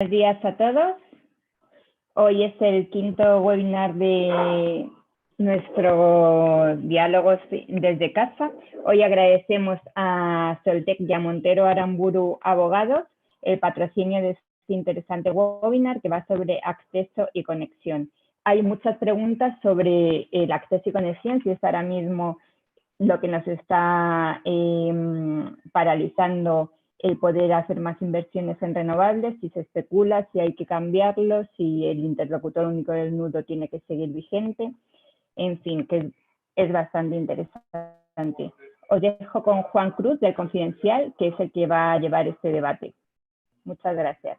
Buenos días a todos. Hoy es el quinto webinar de nuestro Diálogos desde casa. Hoy agradecemos a Soltec y a Montero Aramburu Abogados el patrocinio de este interesante webinar que va sobre acceso y conexión. Hay muchas preguntas sobre el acceso y conexión, si es ahora mismo lo que nos está paralizando el poder hacer más inversiones en renovables, si se especula, si hay que cambiarlo, si el interlocutor único del nudo tiene que seguir vigente, en fin, que es bastante interesante. Os dejo con Juan Cruz del Confidencial, que es el que va a llevar este debate. Muchas gracias.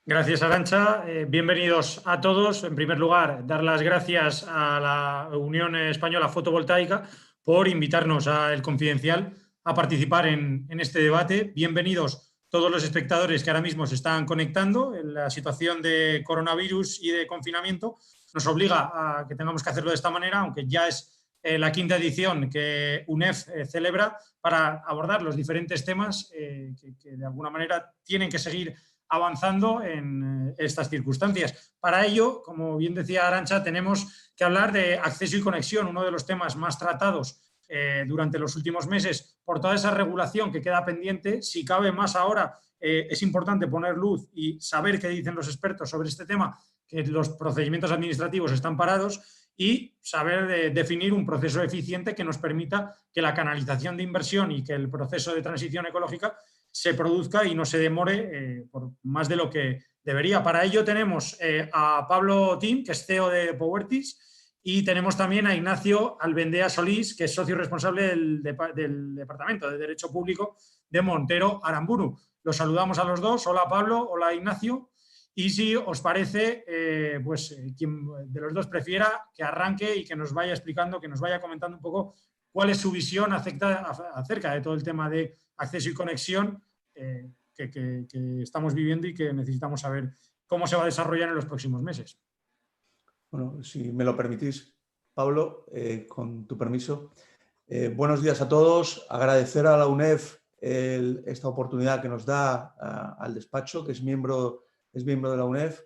Gracias, Arantxa. Bienvenidos a todos. En primer lugar, dar las gracias a la Unión Española Fotovoltaica por invitarnos a El Confidencial a participar en este debate. Bienvenidos todos los espectadores que ahora mismo se están conectando. En la situación de coronavirus y de confinamiento nos obliga a que tengamos que hacerlo de esta manera, aunque ya es la quinta edición que UNEF celebra para abordar los diferentes temas que de alguna manera tienen que seguir avanzando en estas circunstancias. Para ello, como bien decía Arantxa, tenemos que hablar de acceso y conexión, uno de los temas más tratados durante los últimos meses por toda esa regulación que queda pendiente. Si cabe más ahora, es importante poner luz y saber qué dicen los expertos sobre este tema, que los procedimientos administrativos están parados, y saber definir un proceso eficiente que nos permita que la canalización de inversión y que el proceso de transición ecológica se produzca y no se demore por más de lo que debería. Para ello tenemos a Pablo Tim, que es CEO de Powertis, y tenemos también a Ignacio Albendea Solís, que es socio responsable del Departamento de Derecho Público de Montero Aramburu. Los saludamos a los dos. Hola, Pablo. Hola, Ignacio. Y si os parece, quien de los dos prefiera que arranque y que nos vaya explicando, que nos vaya comentando un poco cuál es su visión acerca de todo el tema de acceso y conexión que estamos viviendo y que necesitamos saber cómo se va a desarrollar en los próximos meses. Bueno, si me lo permitís, Pablo, con tu permiso. Buenos días a todos. Agradecer a la UNEF esta oportunidad que nos da al despacho, que es miembro de la UNEF.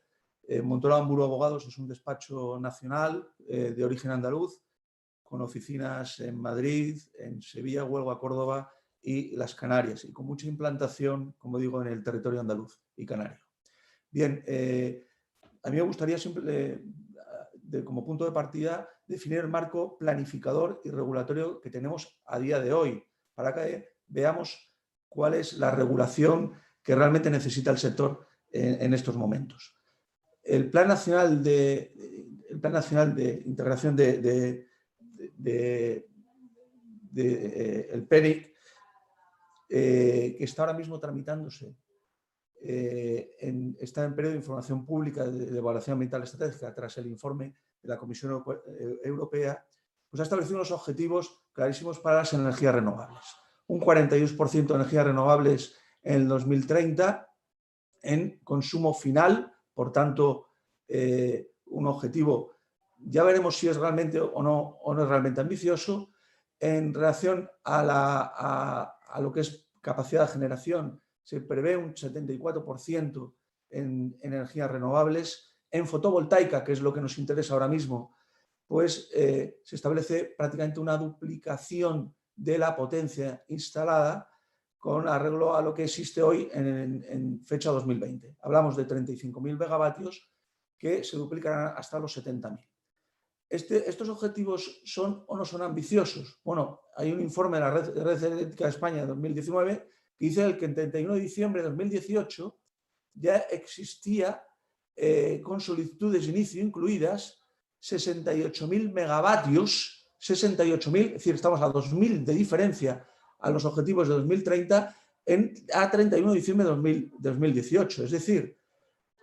Montero Aramburu Abogados es un despacho nacional de origen andaluz, con oficinas en Madrid, en Sevilla, Huelva, Córdoba y las Canarias, y con mucha implantación, como digo, en el territorio andaluz y canario. Bien, a mí me gustaría como punto de partida definir el marco planificador y regulatorio que tenemos a día de hoy, para que veamos cuál es la regulación que realmente necesita el sector en estos momentos. El Plan Nacional de Integración el PENIC, que está ahora mismo tramitándose, está en periodo de información pública de evaluación ambiental estratégica tras el informe de la Comisión Europea, pues ha establecido unos objetivos clarísimos para las energías renovables. Un 42% de energías renovables en el 2030 en consumo final, por tanto, un objetivo, ya veremos si es realmente o no es realmente ambicioso. En relación a lo que es capacidad de generación, se prevé un 74% en energías renovables. En fotovoltaica, que es lo que nos interesa ahora mismo, pues se establece prácticamente una duplicación de la potencia instalada con arreglo a lo que existe hoy en fecha 2020. Hablamos de 35.000 megavatios que se duplicarán hasta los 70.000. ¿Estos objetivos son o no son ambiciosos? Bueno, hay un informe de la Red Eléctrica de España de 2019 que dice que el 31 de diciembre de 2018 ya existía, con solicitudes de inicio incluidas, 68.000 megavatios, 68.000, es decir, estamos a 2.000 de diferencia a los objetivos de 2030 a 31 de diciembre de 2018. Es decir,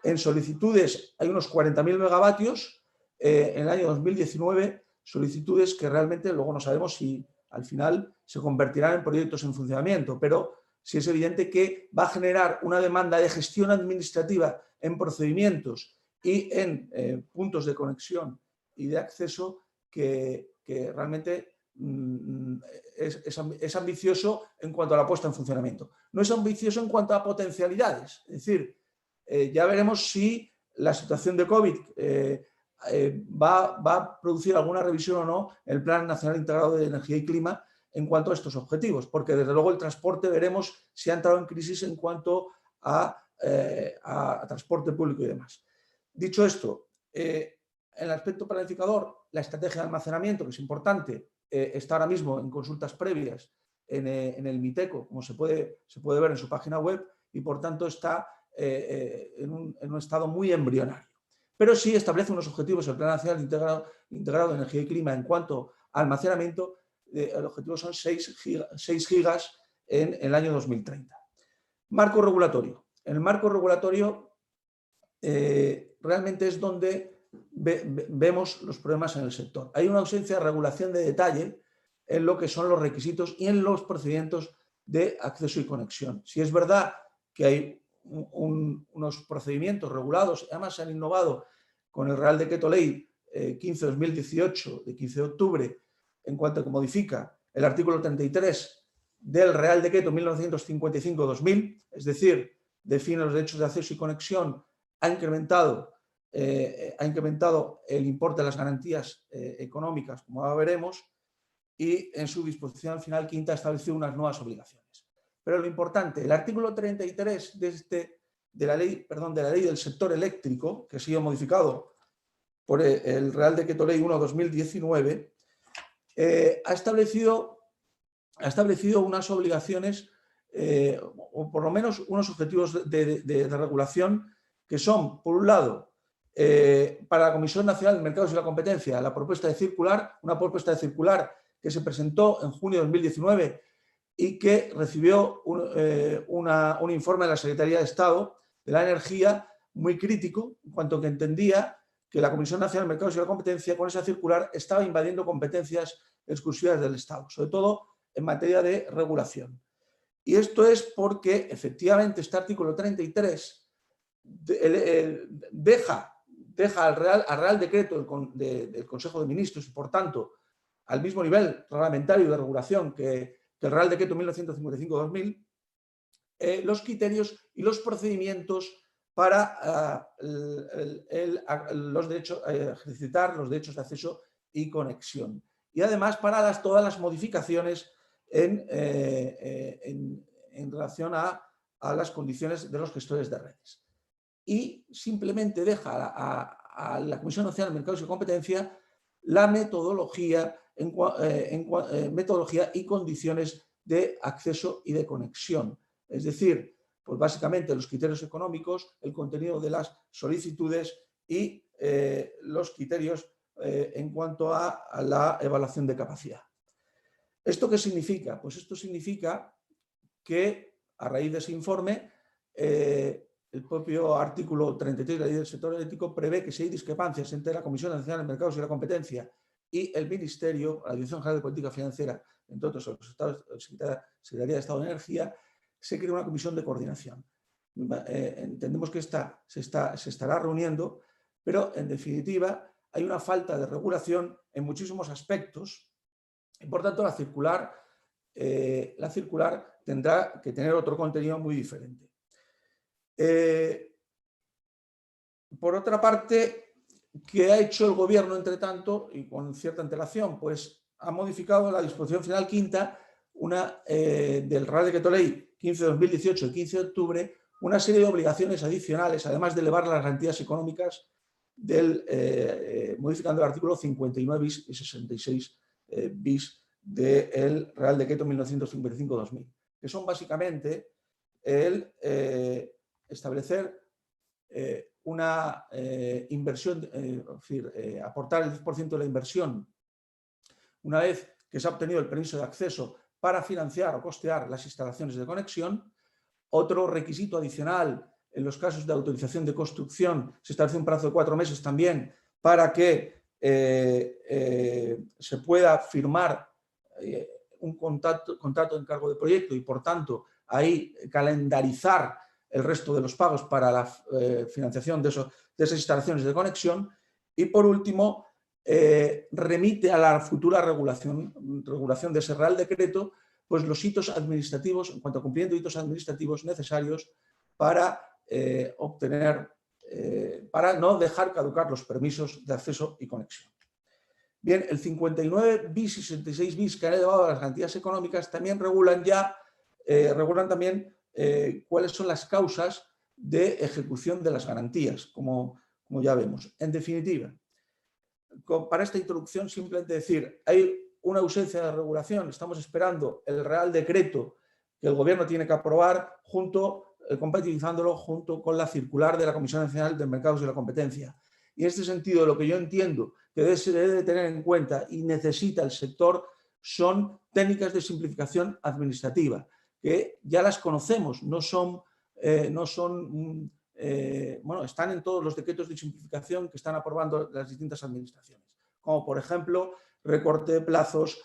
en solicitudes hay unos 40.000 megavatios, en el año 2019, solicitudes que realmente luego no sabemos si al final se convertirán en proyectos en funcionamiento, pero sí es evidente que va a generar una demanda de gestión administrativa en procedimientos y en puntos de conexión y de acceso que realmente es ambicioso en cuanto a la puesta en funcionamiento. No es ambicioso en cuanto a potencialidades. Es decir, ya veremos si la situación de COVID va a producir alguna revisión o no el Plan Nacional Integrado de Energía y Clima en cuanto a estos objetivos, porque desde luego el transporte veremos si ha entrado en crisis en cuanto a transporte público y demás. Dicho esto, en el aspecto planificador, la estrategia de almacenamiento, que es importante, está ahora mismo en consultas previas en el MITECO, como se puede ver en su página web, y por tanto está en un estado muy embrionario. Pero sí establece unos objetivos el Plan Nacional Integrado de Energía y Clima en cuanto a almacenamiento. El objetivo son 6 gigas en el año 2030. Marco regulatorio. En el marco regulatorio realmente es donde vemos los problemas en el sector. Hay una ausencia de regulación de detalle en lo que son los requisitos y en los procedimientos de acceso y conexión. Si es verdad que hay unos procedimientos regulados, además se han innovado con el Real Decreto Ley 15/2018 de 15 de octubre, en cuanto a que modifica el artículo 33 del Real Decreto 1955-2000, es decir, define los derechos de acceso y conexión, ha incrementado el importe de las garantías económicas, como ahora veremos, y en su disposición final quinta ha establecido unas nuevas obligaciones. Pero lo importante, el artículo 33 de la ley del sector eléctrico, que ha sido modificado por el Real Decreto Ley 1/2019, ha establecido unas obligaciones, o por lo menos unos objetivos de regulación que son, por un lado, para la Comisión Nacional de Mercados y la Competencia, una propuesta de circular que se presentó en junio de 2019 y que recibió un informe de la Secretaría de Estado de la Energía muy crítico, en cuanto que entendía que la Comisión Nacional de Mercados y la Competencia, con esa circular, estaba invadiendo competencias exclusivas del Estado, sobre todo en materia de regulación. Y esto es porque, efectivamente, este artículo 33 deja al Real Decreto del Consejo de Ministros y, por tanto, al mismo nivel reglamentario de regulación que el Real Decreto 1955-2000, los criterios y los procedimientos para ejercitar los derechos de acceso y conexión. Y además para todas las modificaciones en relación a las condiciones de los gestores de redes. Y simplemente deja a la Comisión Nacional de Mercados y Competencia la metodología y condiciones de acceso y de conexión. Es decir, pues básicamente los criterios económicos, el contenido de las solicitudes y los criterios en cuanto a la evaluación de capacidad. ¿Esto qué significa? Pues esto significa que, a raíz de ese informe, el propio artículo 33 de la Ley del Sector Eléctrico prevé que si hay discrepancias entre la Comisión Nacional de Mercados y la Competencia y el Ministerio, la Dirección General de Política Financiera, entre otros los Estados, Secretaría de Estado de Energía, se crea una comisión de coordinación. Entendemos que esta se estará reuniendo, pero en definitiva hay una falta de regulación en muchísimos aspectos y por tanto la circular tendrá que tener otro contenido muy diferente. Por otra parte, ¿qué ha hecho el Gobierno entre tanto y con cierta antelación? Pues ha modificado la disposición final quinta del Real Decreto Ley 15/2018 de 15 de octubre, una serie de obligaciones adicionales, además de elevar las garantías económicas modificando el artículo 59 bis y 66 bis del Real Decreto 1955-2000, que son básicamente el establecer una inversión, es decir, aportar el 10% de la inversión una vez que se ha obtenido el permiso de acceso para financiar o costear las instalaciones de conexión. Otro requisito adicional en los casos de autorización de construcción, se establece un plazo de 4 meses también para que se pueda firmar un contrato de encargo de proyecto y, por tanto, ahí calendarizar el resto de los pagos para la financiación de esas instalaciones de conexión. Y, por último, remite a la futura regulación de ese Real Decreto, pues los hitos administrativos, en cuanto a cumplimiento de hitos administrativos necesarios para para no dejar caducar los permisos de acceso y conexión. Bien, el 59 bis y 66 bis que han elevado a las garantías económicas también regulan también cuáles son las causas de ejecución de las garantías, como ya vemos. En definitiva, para esta introducción simplemente decir, hay una ausencia de regulación, estamos esperando el Real Decreto que el Gobierno tiene que aprobar compatibilizándolo junto con la circular de la Comisión Nacional de Mercados y la Competencia. Y en este sentido, lo que yo entiendo que se debe tener en cuenta y necesita el sector son técnicas de simplificación administrativa, que ya las conocemos, están en todos los decretos de simplificación que están aprobando las distintas administraciones, como por ejemplo recorte de plazos,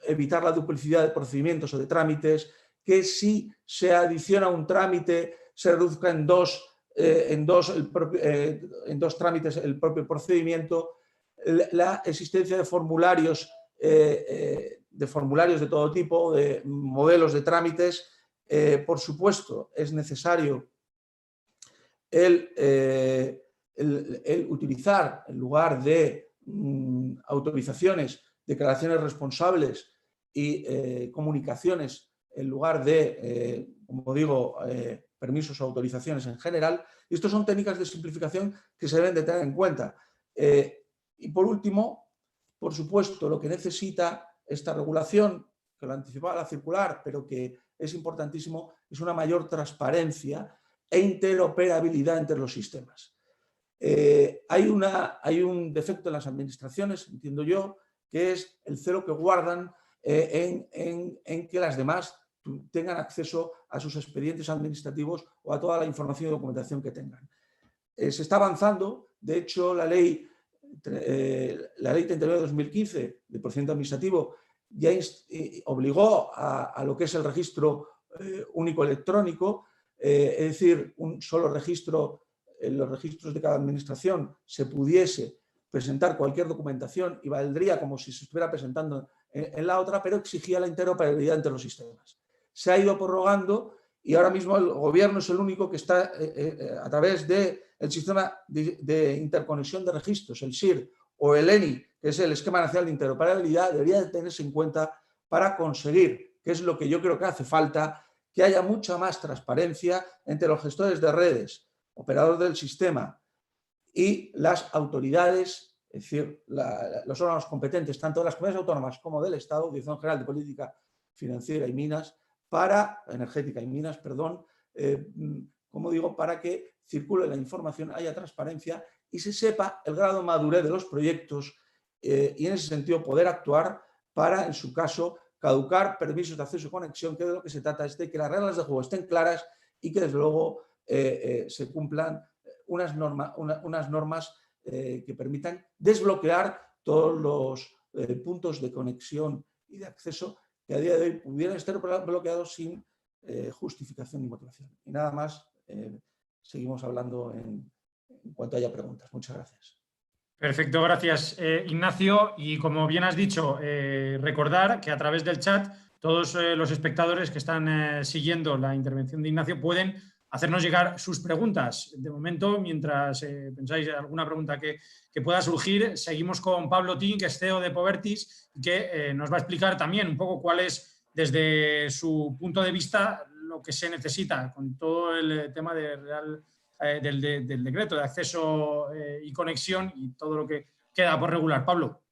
evitar la duplicidad de procedimientos o de trámites, que si se adiciona un trámite se reduzca en dos trámites el propio procedimiento, la existencia de formularios de todo tipo, de modelos de trámites. Por supuesto, es necesario el utilizar, en lugar de autorizaciones, declaraciones responsables y comunicaciones, en lugar de, como digo, permisos o autorizaciones en general. Y estos son técnicas de simplificación que se deben de tener en cuenta. Y por último, por supuesto, lo que necesita esta regulación, que lo anticipaba la circular, pero que es importantísimo, es una mayor transparencia e interoperabilidad entre los sistemas. Hay un defecto en las administraciones, entiendo yo, que es el celo que guardan en que las demás tengan acceso a sus expedientes administrativos o a toda la información y documentación que tengan. Se está avanzando, de hecho la ley 39 de 2015 de procedimiento administrativo ya obligó a lo que es el registro único electrónico, es decir, un solo registro, en los registros de cada administración se pudiese presentar cualquier documentación y valdría como si se estuviera presentando en la otra, pero exigía la interoperabilidad entre los sistemas. Se ha ido prorrogando y ahora mismo el Gobierno es el único que está a través del sistema de interconexión de registros, el SIR, o el ENI, que es el Esquema Nacional de Interoperabilidad, debería de tenerse en cuenta para conseguir, que es lo que yo creo que hace falta, que haya mucha más transparencia entre los gestores de redes, operadores del sistema y las autoridades, es decir, los órganos competentes, tanto de las comunidades autónomas como del Estado, Dirección General de Política Financiera y Minas, energética y minas, perdón, como digo, para que circule la información, haya transparencia y se sepa el grado de madurez de los proyectos y en ese sentido poder actuar para, en su caso, caducar permisos de acceso y conexión, que de lo que se trata es de que las reglas de juego estén claras y que desde luego se cumplan unas normas que permitan desbloquear todos los puntos de conexión y de acceso que a día de hoy pudieran estar bloqueados sin justificación ni motivación. Y nada más, seguimos hablando en cuanto haya preguntas. Muchas gracias. Perfecto, gracias Ignacio. Y como bien has dicho, recordar que a través del chat todos los espectadores que están siguiendo la intervención de Ignacio pueden hacernos llegar sus preguntas. De momento, mientras pensáis alguna pregunta que pueda surgir, seguimos con Pablo Tin, que es CEO de Povertis, que nos va a explicar también un poco cuál es, desde su punto de vista, lo que se necesita con todo el tema del decreto de acceso y conexión y todo lo que queda por regular. Pablo.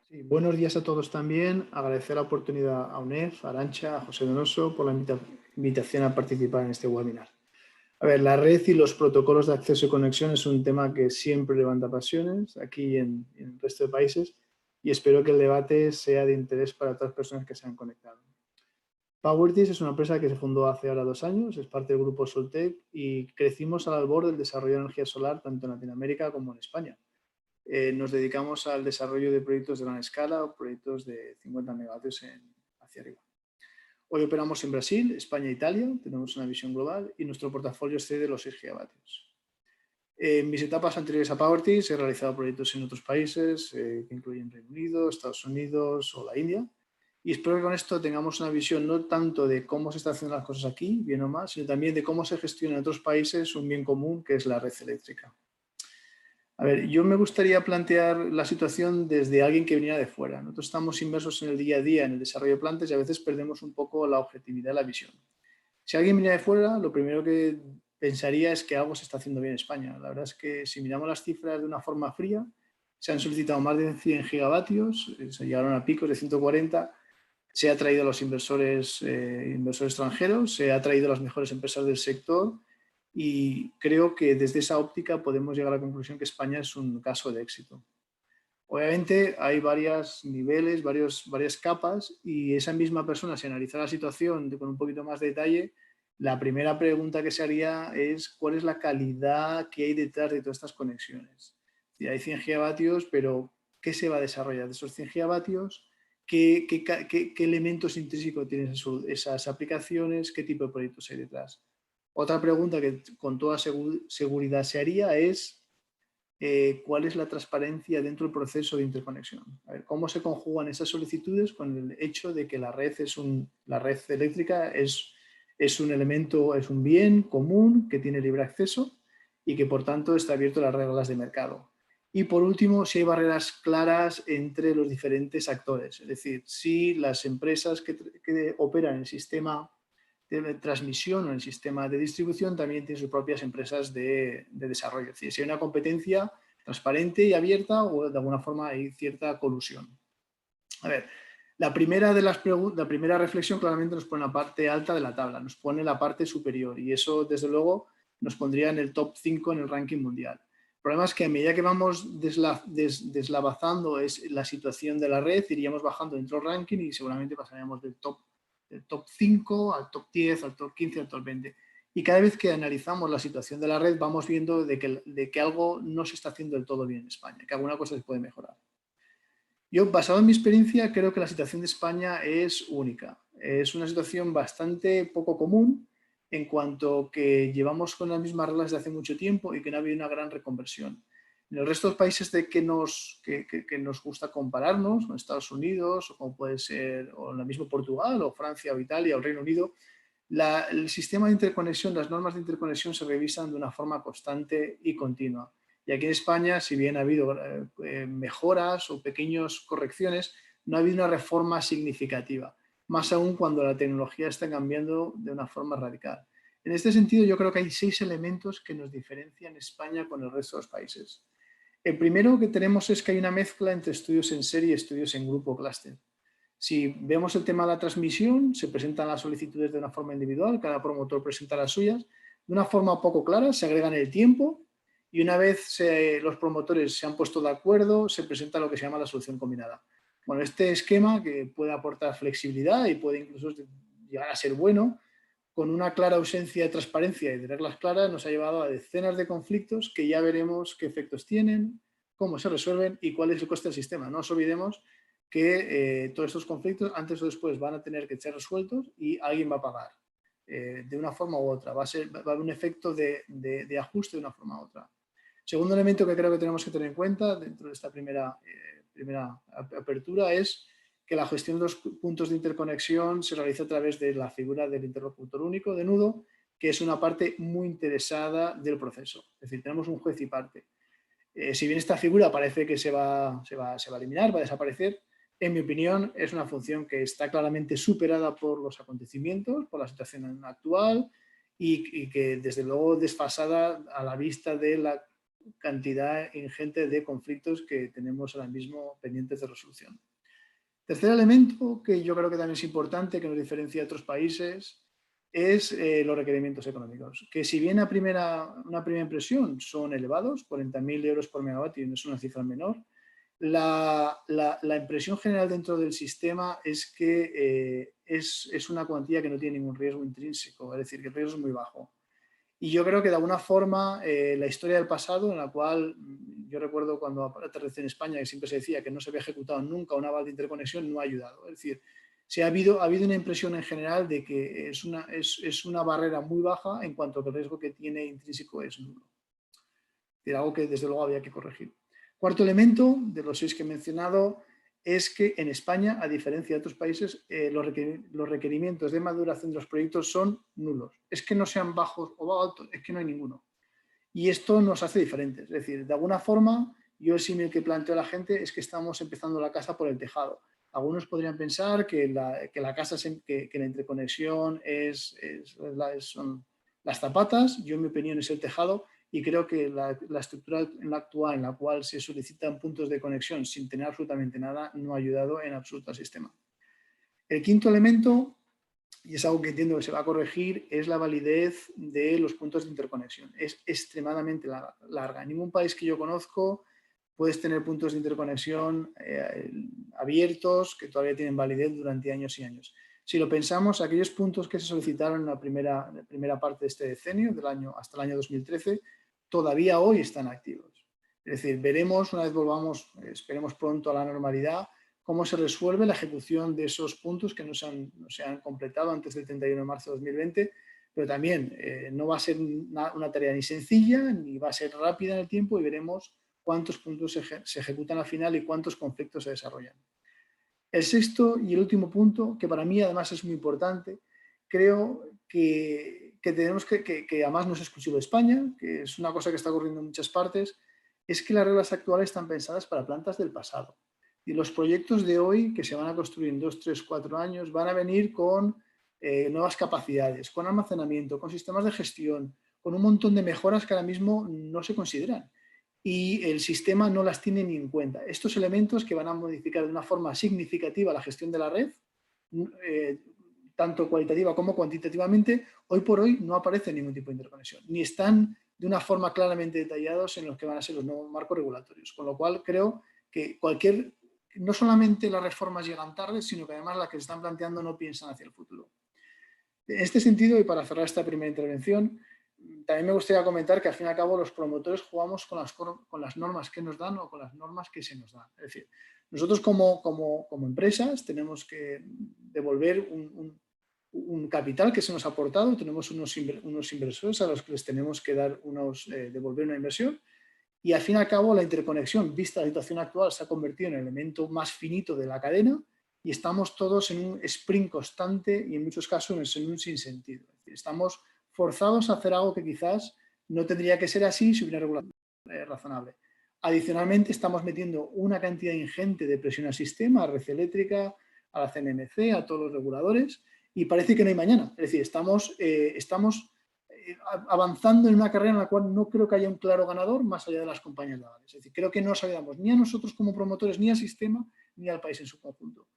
Sí, buenos días a todos también. Agradecer la oportunidad a UNEF, a Arantxa, a José Donoso por la invitación a participar en este webinar. A ver, la red y los protocolos de acceso y conexión es un tema que siempre levanta pasiones aquí y en el resto de países y espero que el debate sea de interés para todas las personas que se han conectado. Powertis es una empresa que se fundó hace ahora 2 años, es parte del grupo Soltec y crecimos al albor del desarrollo de energía solar tanto en Latinoamérica como en España. Nos dedicamos al desarrollo de proyectos de gran escala o proyectos de 50 megavatios hacia arriba. Hoy operamos en Brasil, España e Italia, tenemos una visión global y nuestro portafolio excede los 6 gigavatios. En mis etapas anteriores a Powertis he realizado proyectos en otros países que incluyen Reino Unido, Estados Unidos o la India. Y espero que con esto tengamos una visión no tanto de cómo se están haciendo las cosas aquí, bien o mal, sino también de cómo se gestiona en otros países un bien común que es la red eléctrica. A ver, yo me gustaría plantear la situación desde alguien que viniera de fuera. Nosotros estamos inmersos en el día a día, en el desarrollo de plantas y a veces perdemos un poco la objetividad de la visión. Si alguien viniera de fuera, lo primero que pensaría es que algo se está haciendo bien en España. La verdad es que si miramos las cifras de una forma fría, se han solicitado más de 100 gigavatios, se llegaron a picos de 140, se ha traído a los inversores extranjeros, se ha traído a las mejores empresas del sector y creo que desde esa óptica podemos llegar a la conclusión que España es un caso de éxito. Obviamente hay varios niveles, varias capas y esa misma persona, si analiza la situación con un poquito más de detalle, la primera pregunta que se haría es ¿cuál es la calidad que hay detrás de todas estas conexiones? Y hay 100 gigavatios, pero ¿qué se va a desarrollar de esos 100 gigavatios? ¿Qué elementos intrínsecos tienen esas aplicaciones? ¿Qué tipo de proyectos hay detrás? Otra pregunta que con toda seguridad se haría es ¿cuál es la transparencia dentro del proceso de interconexión? A ver, ¿cómo se conjugan esas solicitudes con el hecho de que la red eléctrica es un elemento, es un bien común que tiene libre acceso y que por tanto está abierto a las reglas de mercado? Y por último, si hay barreras claras entre los diferentes actores, es decir, si las empresas que operan en el sistema de transmisión o en el sistema de distribución también tienen sus propias empresas de desarrollo. Es decir, si hay una competencia transparente y abierta o de alguna forma hay cierta colusión. A ver, la primera reflexión claramente nos pone la parte alta de la tabla, nos pone la parte superior y eso desde luego nos pondría en el top 5 en el ranking mundial. El problema es que a medida que vamos deslavazando la situación de la red, iríamos bajando dentro del ranking y seguramente pasaríamos del top 5 al top 10, al top 15, al top 20. Y cada vez que analizamos la situación de la red vamos viendo de que algo no se está haciendo del todo bien en España, que alguna cosa se puede mejorar. Yo, basado en mi experiencia, creo que la situación de España es única. Es una situación bastante poco común en cuanto que llevamos con las mismas reglas desde hace mucho tiempo y que no ha habido una gran reconversión. En el resto de los países que nos gusta compararnos, con Estados Unidos, o como puede ser o en la misma Portugal, o Francia, o Italia, o Reino Unido, el sistema de interconexión, las normas de interconexión se revisan de una forma constante y continua. Y aquí en España, si bien ha habido mejoras o pequeñas correcciones, no ha habido una reforma significativa, más aún cuando la tecnología está cambiando de una forma radical. En este sentido, yo creo que hay 6 elementos que nos diferencian España con el resto de los países. El primero que tenemos es que hay una mezcla entre estudios en serie y estudios en grupo o clúster. Si vemos el tema de la transmisión, se presentan las solicitudes de una forma individual, cada promotor presenta las suyas, de una forma poco clara, se agregan el tiempo y una vez los promotores se han puesto de acuerdo, se presenta lo que se llama la solución combinada. Bueno, este esquema que puede aportar flexibilidad y puede incluso llegar a ser bueno, con una clara ausencia de transparencia y de reglas claras, nos ha llevado a decenas de conflictos que ya veremos qué efectos tienen, cómo se resuelven y cuál es el coste del sistema. No nos olvidemos que todos estos conflictos antes o después van a tener que ser resueltos y alguien va a pagar de una forma u otra. Va a haber un efecto de ajuste de una forma u otra. Segundo elemento que creo que tenemos que tener en cuenta dentro de esta primera apertura es que la gestión de los puntos de interconexión se realiza a través de la figura del interlocutor único de nudo, que es una parte muy interesada del proceso. Es decir, tenemos un juez y parte. Si bien esta figura parece que se va a eliminar, va a desaparecer, en mi opinión es una función que está claramente superada por los acontecimientos, por la situación actual y que desde luego desfasada a la vista de la cantidad ingente de conflictos que tenemos ahora mismo pendientes de resolución. Tercer elemento que yo creo que también es importante, que nos diferencia de otros países, es los requerimientos económicos, que si bien una primera impresión son elevados, 40.000 euros por megavatio no es una cifra menor, la impresión general dentro del sistema es que es una cuantía que no tiene ningún riesgo intrínseco, es decir, que el riesgo es muy bajo. Y yo creo que de alguna forma la historia del pasado, en la cual yo recuerdo cuando aterricé en España que siempre se decía que no se había ejecutado nunca un aval de interconexión, no ha ayudado. Es decir, ha habido una impresión en general de que es una barrera muy baja en cuanto que el riesgo que tiene intrínseco es nulo. Es algo que desde luego había que corregir. Cuarto elemento, de los 6 que he mencionado, es que en España, a diferencia de otros países, los requerimientos de maduración de los proyectos son nulos. Es que no sean bajos o altos, es que no hay ninguno. Y esto nos hace diferentes. Es decir, de alguna forma, yo el símil que planteo a la gente es que estamos empezando la casa por el tejado. Algunos podrían pensar que la interconexión son las zapatas. Yo, en mi opinión, es el tejado. Y creo que la estructura actual en la cual se solicitan puntos de conexión sin tener absolutamente nada no ha ayudado en absoluto al sistema. El quinto elemento, y es algo que entiendo que se va a corregir, es la validez de los puntos de interconexión. Es extremadamente larga. En ningún país que yo conozco puedes tener puntos de interconexión abiertos que todavía tienen validez durante años y años. Si lo pensamos, aquellos puntos que se solicitaron en la primera parte de este decenio, hasta el año 2013, todavía hoy están activos. Es decir, veremos, una vez volvamos, esperemos pronto a la normalidad, cómo se resuelve la ejecución de esos puntos que no se han completado antes del 31 de marzo de 2020, pero también no va a ser una tarea ni sencilla, ni va a ser rápida en el tiempo, y veremos cuántos puntos se ejecutan al final y cuántos conflictos se desarrollan. El sexto y el último punto, que para mí además es muy importante, creo que tenemos que además no es exclusivo de España, que es una cosa que está ocurriendo en muchas partes, es que las reglas actuales están pensadas para plantas del pasado. Y los proyectos de hoy, que se van a construir en 2, 3, 4 años, van a venir con nuevas capacidades, con almacenamiento, con sistemas de gestión, con un montón de mejoras que ahora mismo no se consideran. Y el sistema no las tiene ni en cuenta. Estos elementos que van a modificar de una forma significativa la gestión de la red, tanto cualitativa como cuantitativamente, hoy por hoy no aparece ningún tipo de interconexión, ni están de una forma claramente detallados en los que van a ser los nuevos marcos regulatorios. Con lo cual creo que no solamente las reformas llegan tarde, sino que además las que se están planteando no piensan hacia el futuro. En este sentido, y para cerrar esta primera intervención, también me gustaría comentar que al fin y al cabo los promotores jugamos con las normas que nos dan o con las normas que se nos dan. Es decir, nosotros como empresas tenemos que devolver un capital que se nos ha aportado, tenemos unos inversores a los que les tenemos que devolver una inversión, y al fin y al cabo la interconexión, vista la situación actual, se ha convertido en el elemento más finito de la cadena y estamos todos en un sprint constante y en muchos casos en un sinsentido. Es decir, estamos forzados a hacer algo que quizás no tendría que ser así si hubiera regulación razonable. Adicionalmente, estamos metiendo una cantidad ingente de presión al sistema, a la red eléctrica, a la CNMC, a todos los reguladores, y parece que no hay mañana. Es decir, estamos avanzando en una carrera en la cual no creo que haya un claro ganador más allá de las compañías navales. Es decir, creo que no nos ayudamos ni a nosotros como promotores, ni al sistema, ni al país en su conjunto.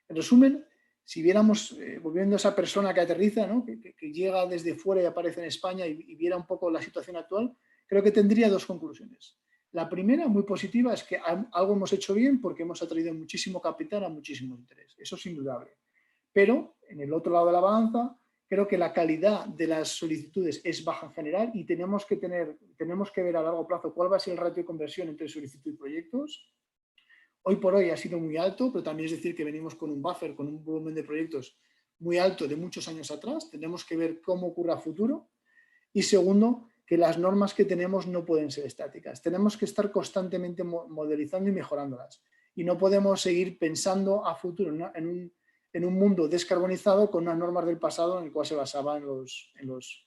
En resumen, si viéramos, volviendo a esa persona que aterriza, ¿no? que llega desde fuera y aparece en España y viera un poco la situación actual, creo que tendría 2 conclusiones. La primera, muy positiva, es que algo hemos hecho bien porque hemos atraído muchísimo capital a muchísimo interés. Eso es indudable. Pero, en el otro lado de la balanza, creo que la calidad de las solicitudes es baja en general y tenemos que ver a largo plazo cuál va a ser el ratio de conversión entre solicitud y proyectos. Hoy por hoy ha sido muy alto, pero también es decir que venimos con un buffer, con un volumen de proyectos muy alto de muchos años atrás. Tenemos que ver cómo ocurre a futuro. Y segundo, que las normas que tenemos no pueden ser estáticas. Tenemos que estar constantemente modelizando y mejorándolas. Y no podemos seguir pensando a futuro en un mundo descarbonizado con unas normas del pasado en el cual se basaba en los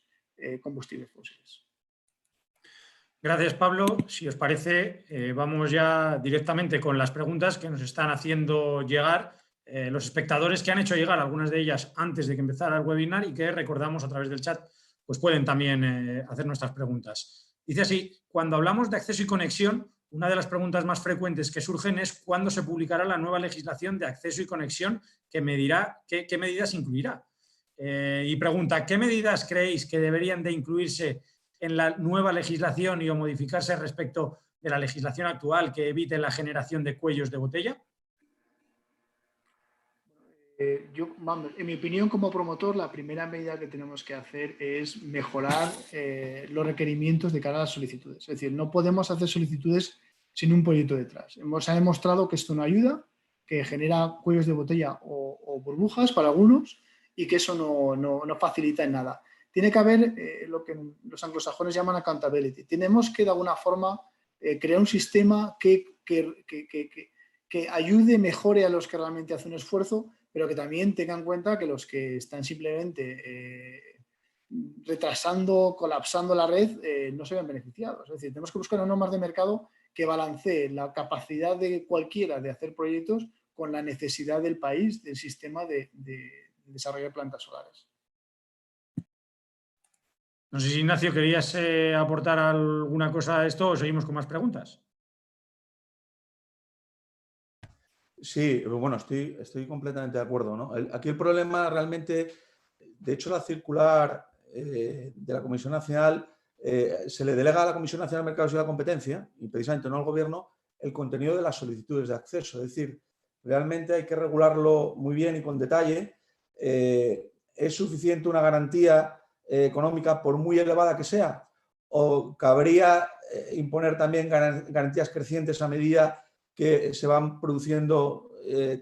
combustibles fósiles. Gracias, Pablo. Si os parece, vamos ya directamente con las preguntas que nos están haciendo llegar los espectadores, que han hecho llegar algunas de ellas antes de que empezara el webinar y que recordamos a través del chat, pues pueden también hacer nuestras preguntas. Dice así: cuando hablamos de acceso y conexión, una de las preguntas más frecuentes que surgen es ¿cuándo se publicará la nueva legislación de acceso y conexión que medirá qué medidas incluirá? Y pregunta, ¿qué medidas creéis que deberían de incluirse en la nueva legislación y o modificarse respecto de la legislación actual que evite la generación de cuellos de botella? En mi opinión, como promotor, la primera medida que tenemos que hacer es mejorar los requerimientos de cara a las solicitudes. Es decir, no podemos hacer solicitudes sin un proyecto detrás. Se ha demostrado que esto no ayuda, que genera cuellos de botella o burbujas para algunos y que eso no facilita en nada. tiene que haber lo que los anglosajones llaman accountability. Tenemos que, de alguna forma, crear un sistema que ayude, mejore a los que realmente hacen un esfuerzo, pero que también tenga en cuenta que los que están simplemente retrasando, colapsando la red, no se ven beneficiados. Es decir, tenemos que buscar normas de mercado que balanceen la capacidad de cualquiera de hacer proyectos con la necesidad del país, del sistema de desarrollo de plantas solares. No sé si, Ignacio, querías aportar alguna cosa a esto o seguimos con más preguntas. Sí, bueno, estoy completamente de acuerdo, ¿no? Aquí el problema realmente, de hecho, la circular de la Comisión Nacional se le delega a la Comisión Nacional de Mercados y la Competencia, y precisamente no al Gobierno, el contenido de las solicitudes de acceso. Es decir, realmente hay que regularlo muy bien y con detalle. ¿Es suficiente una garantía económica por muy elevada que sea? ¿O cabría imponer también garantías crecientes a medida que se van produciendo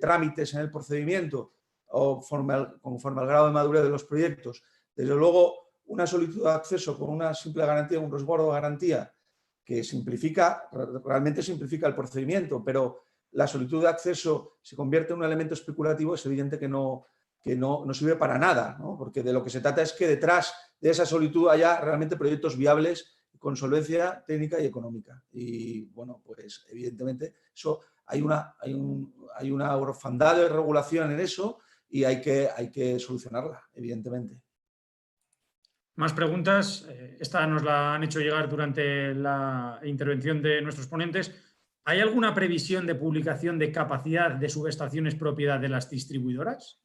trámites en el procedimiento o conforme al grado de madurez de los proyectos? Desde luego, una solicitud de acceso con una simple garantía, un resguardo de garantía que realmente simplifica el procedimiento, pero la solicitud de acceso se convierte en un elemento especulativo, es evidente que no sirve para nada, ¿no? Porque de lo que se trata es que detrás de esa solicitud haya realmente proyectos viables con solvencia técnica y económica. Y bueno, pues evidentemente eso hay una orfandad de regulación en eso y hay que solucionarla, evidentemente. Más preguntas. Esta nos la han hecho llegar durante la intervención de nuestros ponentes. ¿Hay alguna previsión de publicación de capacidad de subestaciones propiedad de las distribuidoras?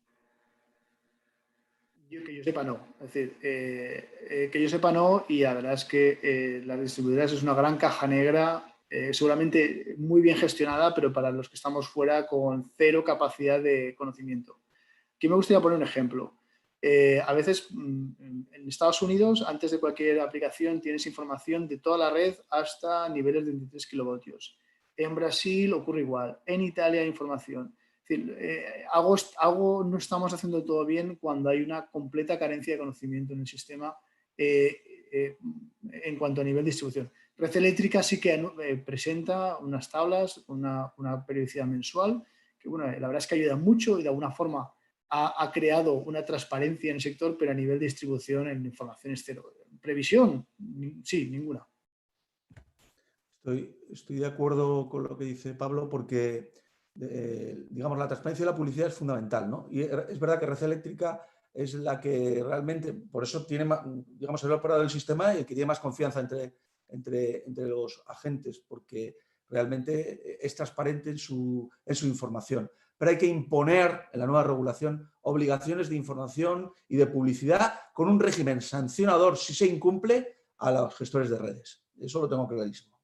Que yo sepa no, es decir, que yo sepa no, y la verdad es que las distribuidoras es una gran caja negra, seguramente muy bien gestionada, pero para los que estamos fuera con cero capacidad de conocimiento. Aquí me gustaría poner un ejemplo. A veces en Estados Unidos, antes de cualquier aplicación, tienes información de toda la red hasta niveles de 23 kilovatios. En Brasil ocurre igual, en Italia hay información. Es decir, no estamos haciendo todo bien cuando hay una completa carencia de conocimiento en el sistema en cuanto a nivel de distribución. Red Eléctrica sí que presenta unas tablas, una periodicidad mensual, que bueno, la verdad es que ayuda mucho y de alguna forma ha creado una transparencia en el sector, pero a nivel de distribución en información es cero. ¿Previsión? Sí, ninguna. Estoy de acuerdo con lo que dice Pablo porque digamos, la transparencia y la publicidad es fundamental, ¿no? Y es verdad que Red Eléctrica es la que realmente, por eso tiene más, digamos, el operador del sistema y el que tiene más confianza entre los agentes, porque realmente es transparente en su información. Pero hay que imponer en la nueva regulación obligaciones de información y de publicidad con un régimen sancionador si se incumple a los gestores de redes. Eso lo tengo clarísimo.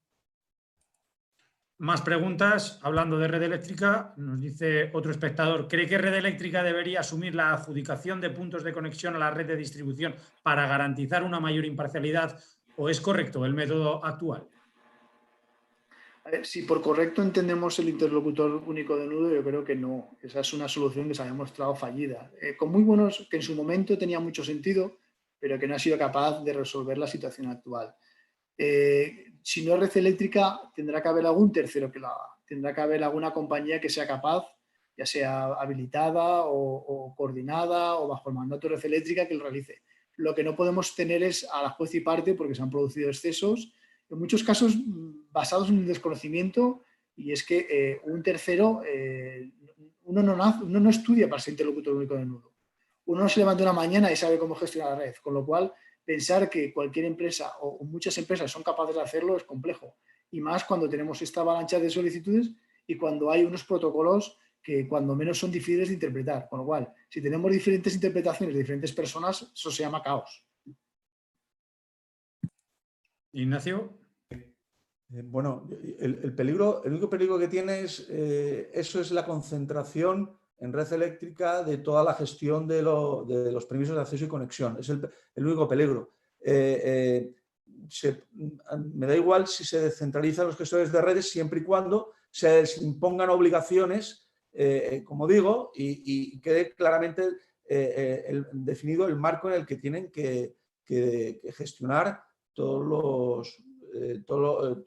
Más preguntas. Hablando de Red Eléctrica, nos dice otro espectador, ¿cree que Red Eléctrica debería asumir la adjudicación de puntos de conexión a la red de distribución para garantizar una mayor imparcialidad o es correcto el método actual? A ver, si por correcto entendemos el interlocutor único de nudo, yo creo que no. Esa es una solución que se ha demostrado fallida. Con muy buenos, que en su momento tenía mucho sentido, pero que no ha sido capaz de resolver la situación actual. Si no es Red Eléctrica, tendrá que haber algún tercero que la haga. Tendrá que haber alguna compañía que sea capaz, ya sea habilitada o coordinada o bajo el mandato de Red Eléctrica, que lo realice. Lo que no podemos tener es a la juez y parte porque se han producido excesos, en muchos casos basados en un desconocimiento, y es que un tercero, uno no estudia para ser interlocutor único de nudo. Uno no se levanta una mañana y sabe cómo gestionar la red, con lo cual pensar que cualquier empresa o muchas empresas son capaces de hacerlo es complejo. Y más cuando tenemos esta avalancha de solicitudes y cuando hay unos protocolos que cuando menos son difíciles de interpretar. Con lo cual, si tenemos diferentes interpretaciones de diferentes personas, eso se llama caos. Ignacio. Bueno, el único peligro que tiene es eso es la concentración en Red Eléctrica de toda la gestión de los permisos de acceso y conexión. Es el único peligro. Me da igual si se descentralizan los gestores de redes siempre y cuando se les impongan obligaciones, como digo, y quede claramente definido el marco en el que tienen que que gestionar todos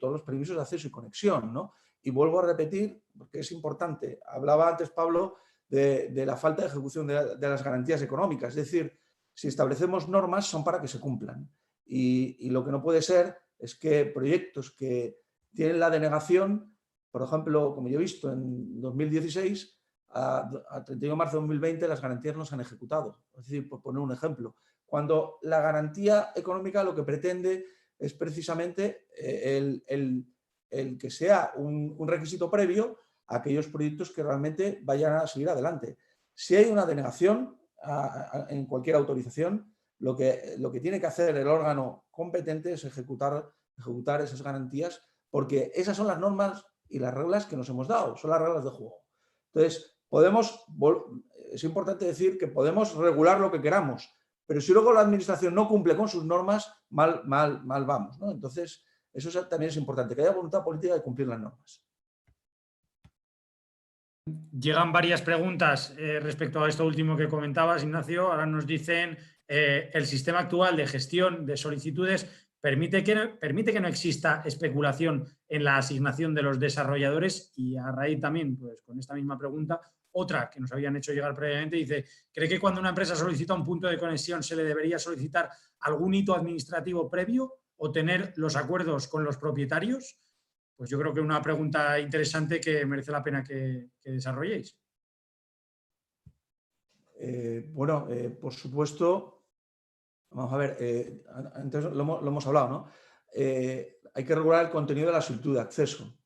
los permisos de acceso y conexión, ¿no? Y vuelvo a repetir, porque es importante, hablaba antes Pablo de la falta de ejecución de las garantías económicas, es decir, si establecemos normas son para que se cumplan y lo que no puede ser es que proyectos que tienen la denegación, por ejemplo, como yo he visto en 2016, a 31 de marzo de 2020 las garantías no se han ejecutado. Es decir, por poner un ejemplo, cuando la garantía económica lo que pretende es precisamente el que sea un requisito previo a aquellos proyectos que realmente vayan a seguir adelante. Si hay una denegación en cualquier autorización, lo que tiene que hacer el órgano competente es ejecutar esas garantías, porque esas son las normas y las reglas que nos hemos dado, son las reglas de juego. Entonces, es importante decir que podemos regular lo que queramos, pero si luego la administración no cumple con sus normas, mal vamos, ¿no? Entonces, eso también es importante, que haya voluntad política de cumplir las normas. Llegan varias preguntas respecto a esto último que comentabas, Ignacio. Ahora nos dicen, el sistema actual de gestión de solicitudes permite que no exista especulación en la asignación de los desarrolladores. Y a raíz también, pues con esta misma pregunta, otra que nos habían hecho llegar previamente, dice, ¿cree que cuando una empresa solicita un punto de conexión se le debería solicitar algún hito administrativo previo o tener los acuerdos con los propietarios? Pues yo creo que una pregunta interesante que merece la pena que desarrolléis. Por supuesto, vamos a ver, antes lo hemos hablado, ¿no? Hay que regular el contenido de la solicitud de acceso.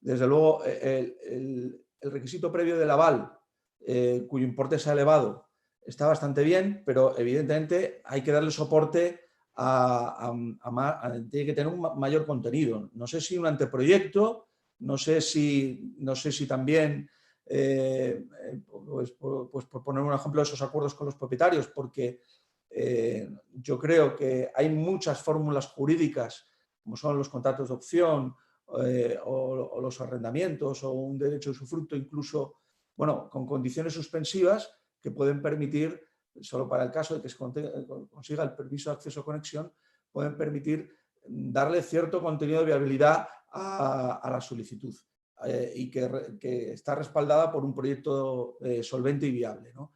Desde luego, el requisito previo del aval, cuyo importe sea elevado, está bastante bien, pero evidentemente hay que darle soporte tiene que tener un mayor contenido. No sé si un anteproyecto, no sé si también, pues por poner un ejemplo de esos acuerdos con los propietarios, porque yo creo que hay muchas fórmulas jurídicas, como son los contratos de opción o los arrendamientos o un derecho de usufructo, incluso, bueno, con condiciones suspensivas que pueden permitir, solo para el caso de que se consiga el permiso de acceso a conexión, pueden permitir darle cierto contenido de viabilidad a la solicitud y que está respaldada por un proyecto solvente y viable, ¿no?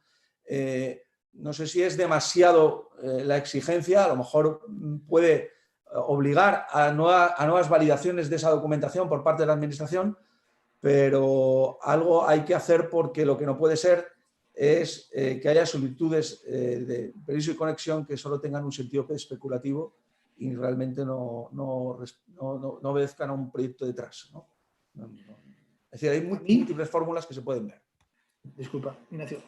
No sé si es demasiado la exigencia, a lo mejor puede obligar a nuevas validaciones de esa documentación por parte de la administración, pero algo hay que hacer, porque lo que no puede ser es que haya solicitudes de permiso y conexión que solo tengan un sentido especulativo y realmente no obedezcan a un proyecto detrás, ¿no? Es decir, hay múltiples fórmulas que se pueden ver. Disculpa, Ignacio.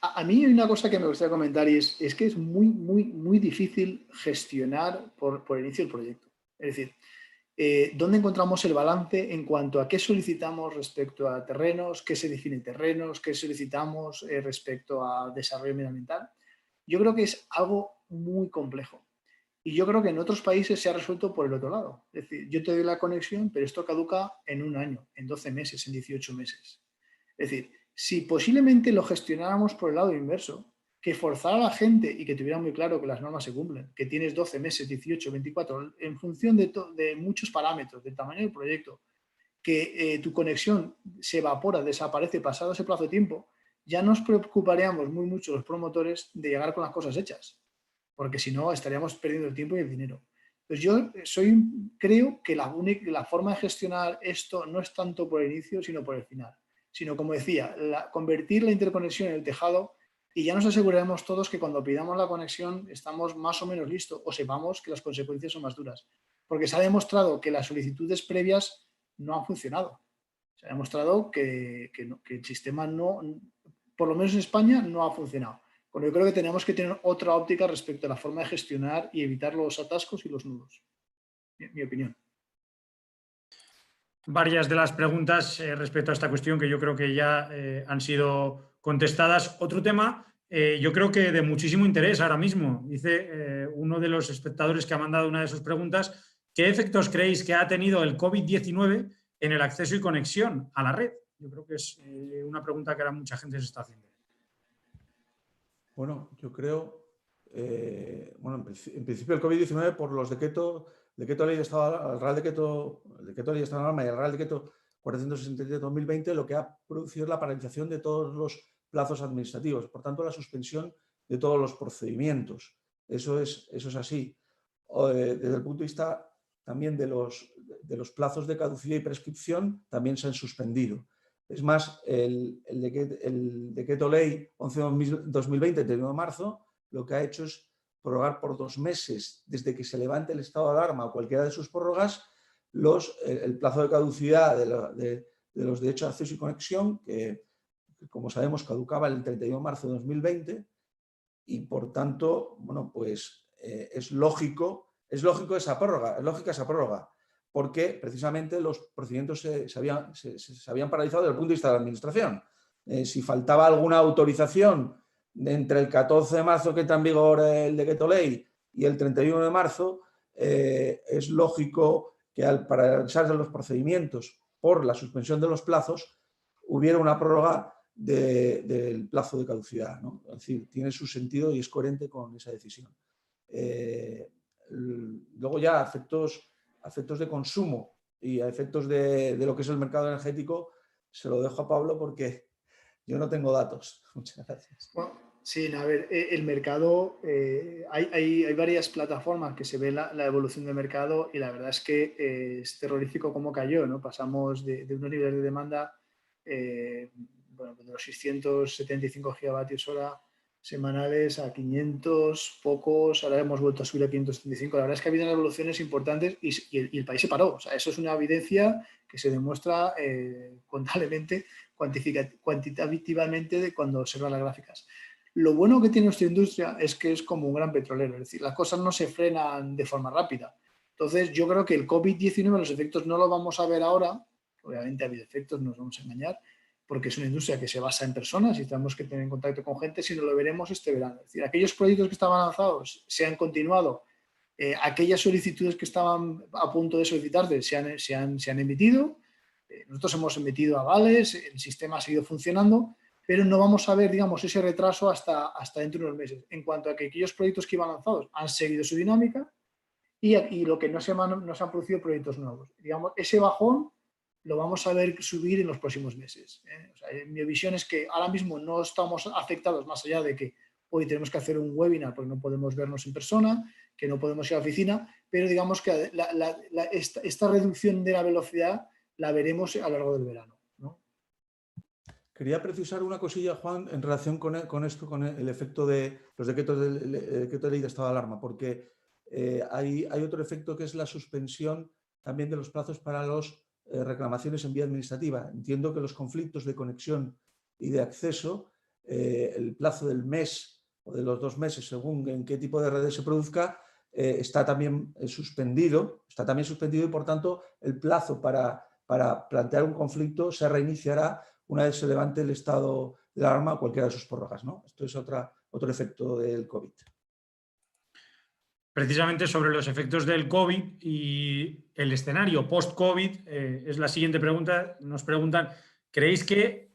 A mí hay una cosa que me gustaría comentar y es que es muy difícil gestionar por el inicio del proyecto. Es decir, ¿dónde encontramos el balance en cuanto a qué solicitamos respecto a terrenos, qué se define terrenos, qué solicitamos respecto a desarrollo medioambiental? Yo creo que es algo muy complejo. Y yo creo que en otros países se ha resuelto por el otro lado. Es decir, yo te doy la conexión, pero esto caduca en un año, en 12 meses, en 18 meses. Es decir, si posiblemente lo gestionáramos por el lado inverso, que forzara a la gente y que tuviera muy claro que las normas se cumplen, que tienes 12 meses, 18, 24, en función de muchos parámetros, del tamaño del proyecto, que tu conexión se evapora, desaparece pasado ese plazo de tiempo, ya nos preocuparíamos mucho los promotores de llegar con las cosas hechas, porque si no estaríamos perdiendo el tiempo y el dinero. Entonces yo creo que la forma de gestionar esto no es tanto por el inicio, sino por el final, sino, como decía, convertir la interconexión en el tejado, y ya nos aseguraremos todos que cuando pidamos la conexión estamos más o menos listos o sepamos que las consecuencias son más duras. Porque se ha demostrado que las solicitudes previas no han funcionado. Se ha demostrado que el sistema no, por lo menos en España, no ha funcionado. Bueno, yo creo que tenemos que tener otra óptica respecto a la forma de gestionar y evitar los atascos y los nudos. Mi opinión. Varias de las preguntas respecto a esta cuestión que yo creo que ya han sido contestadas. Otro tema, yo creo que de muchísimo interés ahora mismo. Dice uno de los espectadores que ha mandado una de sus preguntas, ¿qué efectos creéis que ha tenido el COVID-19 en el acceso y conexión a la red? Yo creo que es una pregunta que ahora mucha gente se está haciendo. Bueno, yo creo, bueno, en principio el COVID-19 por los decretos, ley de Estado, el Real Decreto Ley de Estado de Alarma y el Real Decreto 467/2020, lo que ha producido es la paralización de todos los plazos administrativos, por tanto la suspensión de todos los procedimientos. Eso es así. Desde el punto de vista también de los plazos de caducidad y prescripción, también se han suspendido. Es más, el decreto ley 11/2020, de 1 de marzo, lo que ha hecho es prorrogar por 2 meses, desde que se levante el estado de alarma o cualquiera de sus prórrogas, el plazo de caducidad de los derechos de acceso y conexión, que como sabemos caducaba el 31 de marzo de 2020, y por tanto, bueno, pues es lógica esa prórroga, porque precisamente los procedimientos se habían paralizado desde el punto de vista de la administración. Si faltaba alguna autorización entre el 14 de marzo que entra en vigor el decreto ley y el 31 de marzo, es lógico que al paralizarse los procedimientos por la suspensión de los plazos hubiera una prórroga del plazo de caducidad, ¿no? Es decir, tiene su sentido y es coherente con esa decisión. Luego ya efectos de consumo y a efectos de lo que es el mercado energético, se lo dejo a Pablo porque yo no tengo datos. Muchas gracias. Bueno, sí, a ver, el mercado, hay varias plataformas que se ve la evolución del mercado y la verdad es que es terrorífico cómo cayó, ¿no? Pasamos de unos niveles de demanda, bueno, de los 675 gigavatios hora semanales a 500, pocos, ahora hemos vuelto a subir a 575. La verdad es que ha habido evoluciones importantes y el país se paró. O sea, eso es una evidencia que se demuestra contablemente, cuantitativamente de cuando observan las gráficas. Lo bueno que tiene nuestra industria es que es como un gran petrolero, es decir, las cosas no se frenan de forma rápida. Entonces, yo creo que el COVID-19, los efectos no los vamos a ver ahora, obviamente ha habido efectos, no nos vamos a engañar, porque es una industria que se basa en personas y tenemos que tener contacto con gente, sino lo veremos este verano. Es decir, aquellos proyectos que estaban lanzados se han continuado, aquellas solicitudes que estaban a punto de solicitarse se han emitido, nosotros hemos emitido avales, el sistema ha seguido funcionando, pero no vamos a ver, digamos, ese retraso hasta dentro de unos meses. En cuanto a que aquellos proyectos que iban lanzados han seguido su dinámica y lo que no se han producido proyectos nuevos. Digamos, ese bajón lo vamos a ver subir en los próximos meses. O sea, mi visión es que ahora mismo no estamos afectados, más allá de que hoy tenemos que hacer un webinar porque no podemos vernos en persona, que no podemos ir a la oficina, pero digamos que esta reducción de la velocidad la veremos a lo largo del verano, ¿no? Quería precisar una cosilla, Juan, en relación con el efecto de los decretos de ley de estado de alarma, porque hay otro efecto que es la suspensión también de los plazos para las reclamaciones en vía administrativa. Entiendo que los conflictos de conexión y de acceso, el plazo del mes o de los 2 meses, según en qué tipo de redes se produzca, está también suspendido y, por tanto, el plazo para plantear un conflicto se reiniciará una vez se levante el estado de alarma o cualquiera de sus prórrogas, ¿no? Esto es otro efecto del COVID. Precisamente sobre los efectos del COVID y el escenario post-COVID, es la siguiente pregunta. Nos preguntan, ¿creéis que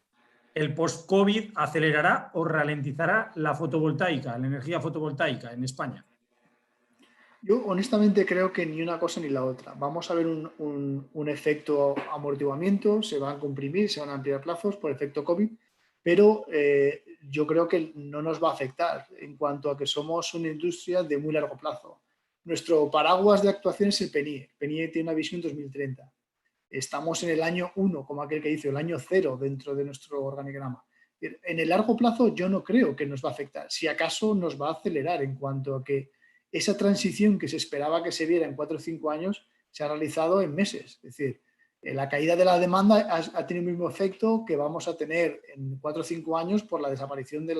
el post-COVID acelerará o ralentizará la fotovoltaica, la energía fotovoltaica en España? Yo honestamente creo que ni una cosa ni la otra. Vamos a ver un efecto amortiguamiento, se van a comprimir, se van a ampliar plazos por efecto COVID, pero yo creo que no nos va a afectar en cuanto a que somos una industria de muy largo plazo. Nuestro paraguas de actuación es el PNIE. El PNIE tiene una visión 2030. Estamos en el año 1, como aquel que dice, el año 0 dentro de nuestro organigrama. En el largo plazo yo no creo que nos va a afectar. Si acaso nos va a acelerar en cuanto a que esa transición que se esperaba que se viera en 4 o 5 años se ha realizado en meses. Es decir, la caída de la demanda ha tenido el mismo efecto que vamos a tener en 4 o 5 años por la desaparición de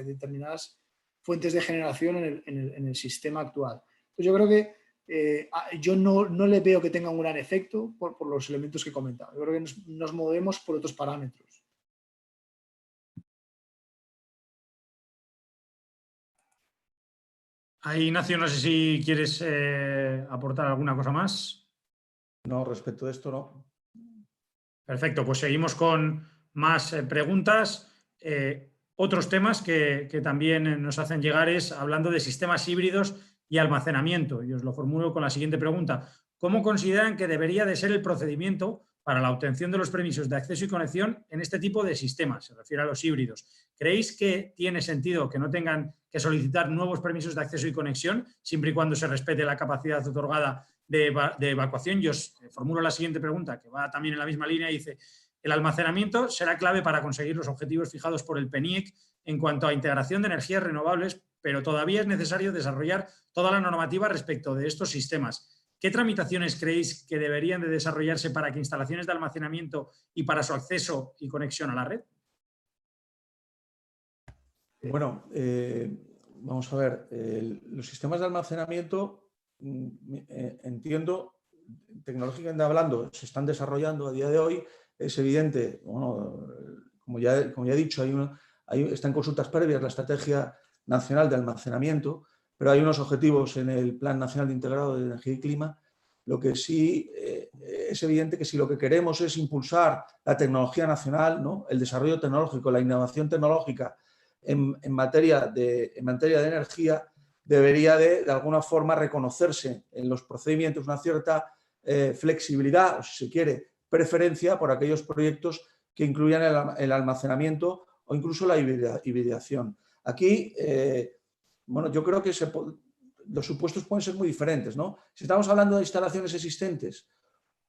determinadas fuentes de generación en el sistema actual. Entonces yo creo que yo no le veo que tenga un gran efecto por los elementos que he comentado. Yo creo que nos movemos por otros parámetros. Ahí, Ignacio, no sé si quieres aportar alguna cosa más. No, respecto de esto no. Perfecto, pues seguimos con más preguntas. Otros temas que también nos hacen llegar es hablando de sistemas híbridos y almacenamiento. Y os lo formulo con la siguiente pregunta. ¿Cómo consideran que debería de ser el procedimiento para la obtención de los permisos de acceso y conexión en este tipo de sistemas? Se refiere a los híbridos. ¿Creéis que tiene sentido que no tengan que solicitar nuevos permisos de acceso y conexión siempre y cuando se respete la capacidad otorgada de evacuación? Yo os formulo la siguiente pregunta, que va también en la misma línea, y dice: el almacenamiento será clave para conseguir los objetivos fijados por el PNIEC en cuanto a integración de energías renovables, pero todavía es necesario desarrollar toda la normativa respecto de estos sistemas. ¿Qué tramitaciones creéis que deberían de desarrollarse para que instalaciones de almacenamiento y para su acceso y conexión a la red? Bueno, vamos a ver, los sistemas de almacenamiento, entiendo, tecnológicamente hablando, se están desarrollando a día de hoy. Es evidente, bueno, como ya he dicho, está en consultas previas la Estrategia Nacional de Almacenamiento, pero hay unos objetivos en el Plan Nacional de Integrado de Energía y Clima. Lo que sí es evidente que si lo que queremos es impulsar la tecnología nacional, ¿no?, el desarrollo tecnológico, la innovación tecnológica en materia de energía, debería de alguna forma reconocerse en los procedimientos una cierta flexibilidad, o si se quiere, preferencia por aquellos proyectos que incluyan el almacenamiento o incluso la hibridación. Aquí, bueno, yo creo que los supuestos pueden ser muy diferentes, ¿no? Si estamos hablando de instalaciones existentes,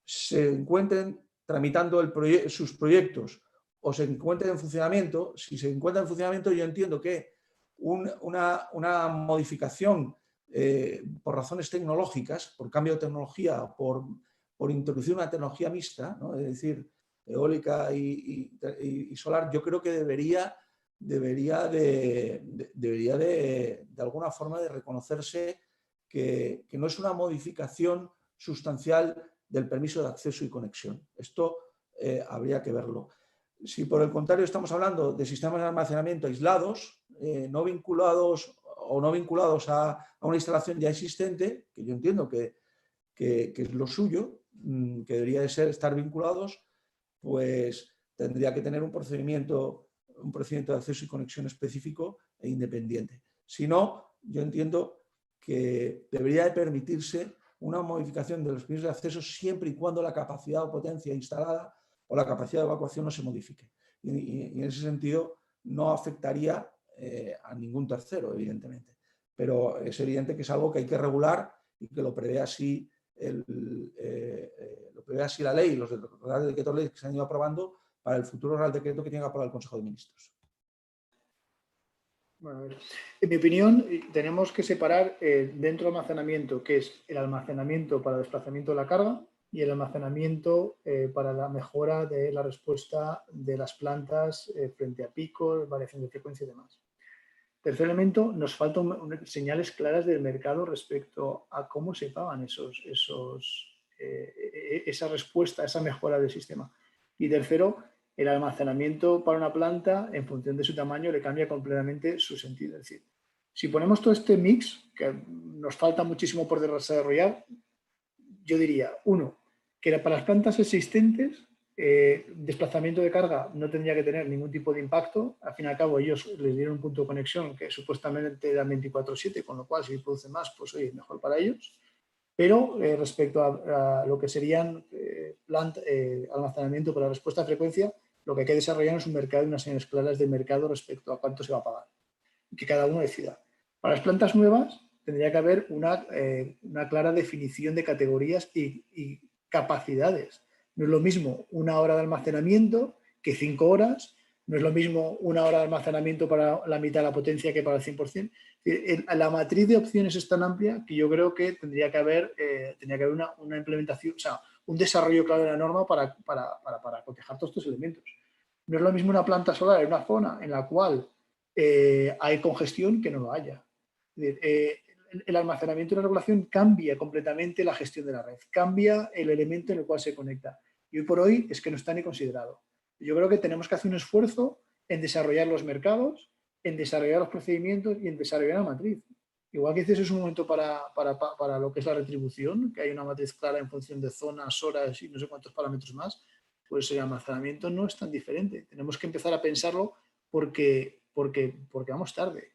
se encuentren tramitando sus proyectos o se encuentren en funcionamiento, si se encuentran en funcionamiento, yo entiendo que una modificación por razones tecnológicas, por cambio de tecnología, por introducir una tecnología mixta, ¿no?, es decir, eólica y solar, yo creo que debería de alguna forma de reconocerse que no es una modificación sustancial del permiso de acceso y conexión. Esto habría que verlo. Si por el contrario estamos hablando de sistemas de almacenamiento aislados, no vinculados a una instalación ya existente, que yo entiendo que es lo suyo, que debería de estar vinculados, pues tendría que tener un procedimiento de acceso y conexión específico e independiente. Si no, yo entiendo que debería de permitirse una modificación de los permisos de acceso siempre y cuando la capacidad o potencia instalada o la capacidad de evacuación no se modifique. Y en ese sentido no afectaría a ningún tercero, evidentemente. Pero es evidente que es algo que hay que regular y que lo prevé así la ley y los decretos leyes que se han ido aprobando para el futuro Real Decreto que tiene que aprobar el Consejo de Ministros. Bueno, en mi opinión, tenemos que separar dentro del almacenamiento, que es el almacenamiento para desplazamiento de la carga y el almacenamiento para la mejora de la respuesta de las plantas frente a picos, variación de frecuencia y demás. Tercer elemento, nos faltan señales claras del mercado respecto a cómo se pagan esa respuesta, esa mejora del sistema. Y tercero, el almacenamiento para una planta, en función de su tamaño, le cambia completamente su sentido. Es decir, si ponemos todo este mix, que nos falta muchísimo por desarrollar, yo diría, uno, que para las plantas existentes, desplazamiento de carga no tendría que tener ningún tipo de impacto. Al fin y al cabo, ellos les dieron un punto de conexión que supuestamente da 24/7, con lo cual, si producen más, pues oye, mejor para ellos. Pero respecto a lo que serían almacenamiento para respuesta a frecuencia, lo que hay que desarrollar es un mercado y unas señales claras de mercado respecto a cuánto se va a pagar. Y que cada uno decida. Para las plantas nuevas tendría que haber una clara definición de categorías y capacidades. No es lo mismo 1 hora de almacenamiento que 5 horas. No es lo mismo 1 hora de almacenamiento para la mitad de la potencia que para el 100%. La matriz de opciones es tan amplia que yo creo que tendría que haber una implementación, o sea, un desarrollo claro de la norma para cotejar todos estos elementos. No es lo mismo una planta solar en una zona en la cual hay congestión que no lo haya. El almacenamiento y la regulación cambia completamente la gestión de la red, cambia el elemento en el cual se conecta. Y hoy por hoy es que no está ni considerado. Yo creo que tenemos que hacer un esfuerzo en desarrollar los mercados, en desarrollar los procedimientos y en desarrollar la matriz. Igual que dices, es un momento para lo que es la retribución, que hay una matriz clara en función de zonas, horas y no sé cuántos parámetros más, pues el almacenamiento no es tan diferente. Tenemos que empezar a pensarlo porque porque vamos tarde,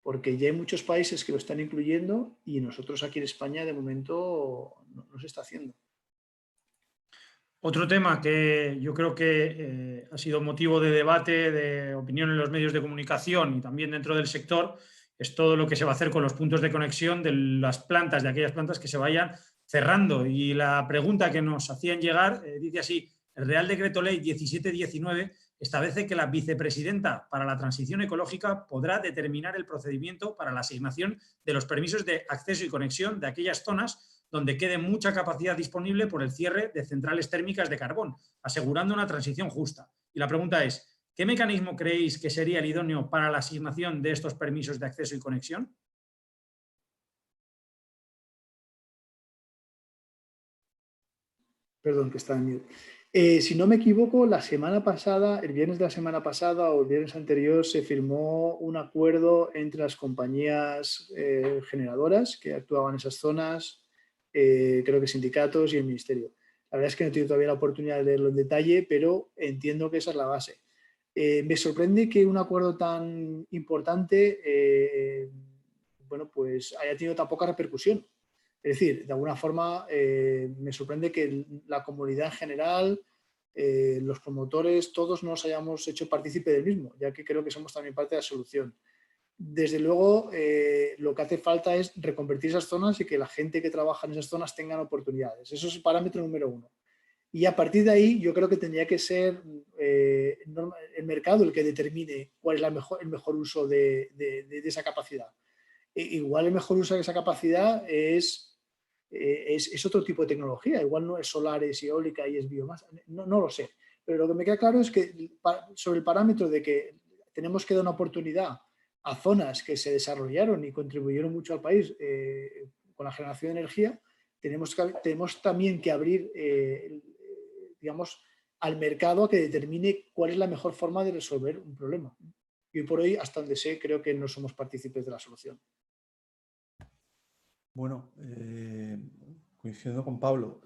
porque ya hay muchos países que lo están incluyendo y nosotros aquí en España de momento no se está haciendo. Otro tema que yo creo que ha sido motivo de debate, de opinión en los medios de comunicación y también dentro del sector, es todo lo que se va a hacer con los puntos de conexión de las plantas, de aquellas plantas que se vayan cerrando. Y la pregunta que nos hacían llegar dice así: el Real Decreto Ley 1719 establece que la vicepresidenta para la transición ecológica podrá determinar el procedimiento para la asignación de los permisos de acceso y conexión de aquellas zonas donde quede mucha capacidad disponible por el cierre de centrales térmicas de carbón, asegurando una transición justa. Y la pregunta es, ¿qué mecanismo creéis que sería el idóneo para la asignación de estos permisos de acceso y conexión? Perdón, que está en mute. Si no me equivoco, la semana pasada, el viernes de la semana pasada o el viernes anterior, se firmó un acuerdo entre las compañías generadoras que actuaban en esas zonas, creo que sindicatos y el ministerio. La verdad es que no he tenido todavía la oportunidad de leerlo en detalle, pero entiendo que esa es la base. Me sorprende que un acuerdo tan importante bueno, pues haya tenido tan poca repercusión. Es decir, de alguna forma me sorprende que la comunidad en general, los promotores, todos nos hayamos hecho partícipe del mismo, ya que creo que somos también parte de la solución. Desde luego, lo que hace falta es reconvertir esas zonas y que la gente que trabaja en esas zonas tengan oportunidades. Eso es el parámetro número uno. Y a partir de ahí, yo creo que tendría que ser el mercado el que determine cuál es el mejor uso de esa capacidad. Igual el mejor uso de esa capacidad es otro tipo de tecnología, igual no es solar, es eólica y es biomasa, no lo sé. Pero lo que me queda claro es que sobre el parámetro de que tenemos que dar una oportunidad a zonas que se desarrollaron y contribuyeron mucho al país con la generación de energía, tenemos también que abrir, digamos, al mercado a que determine cuál es la mejor forma de resolver un problema. Y hoy por hoy, hasta donde sé, creo que no somos partícipes de la solución. Bueno, coincidiendo con Pablo,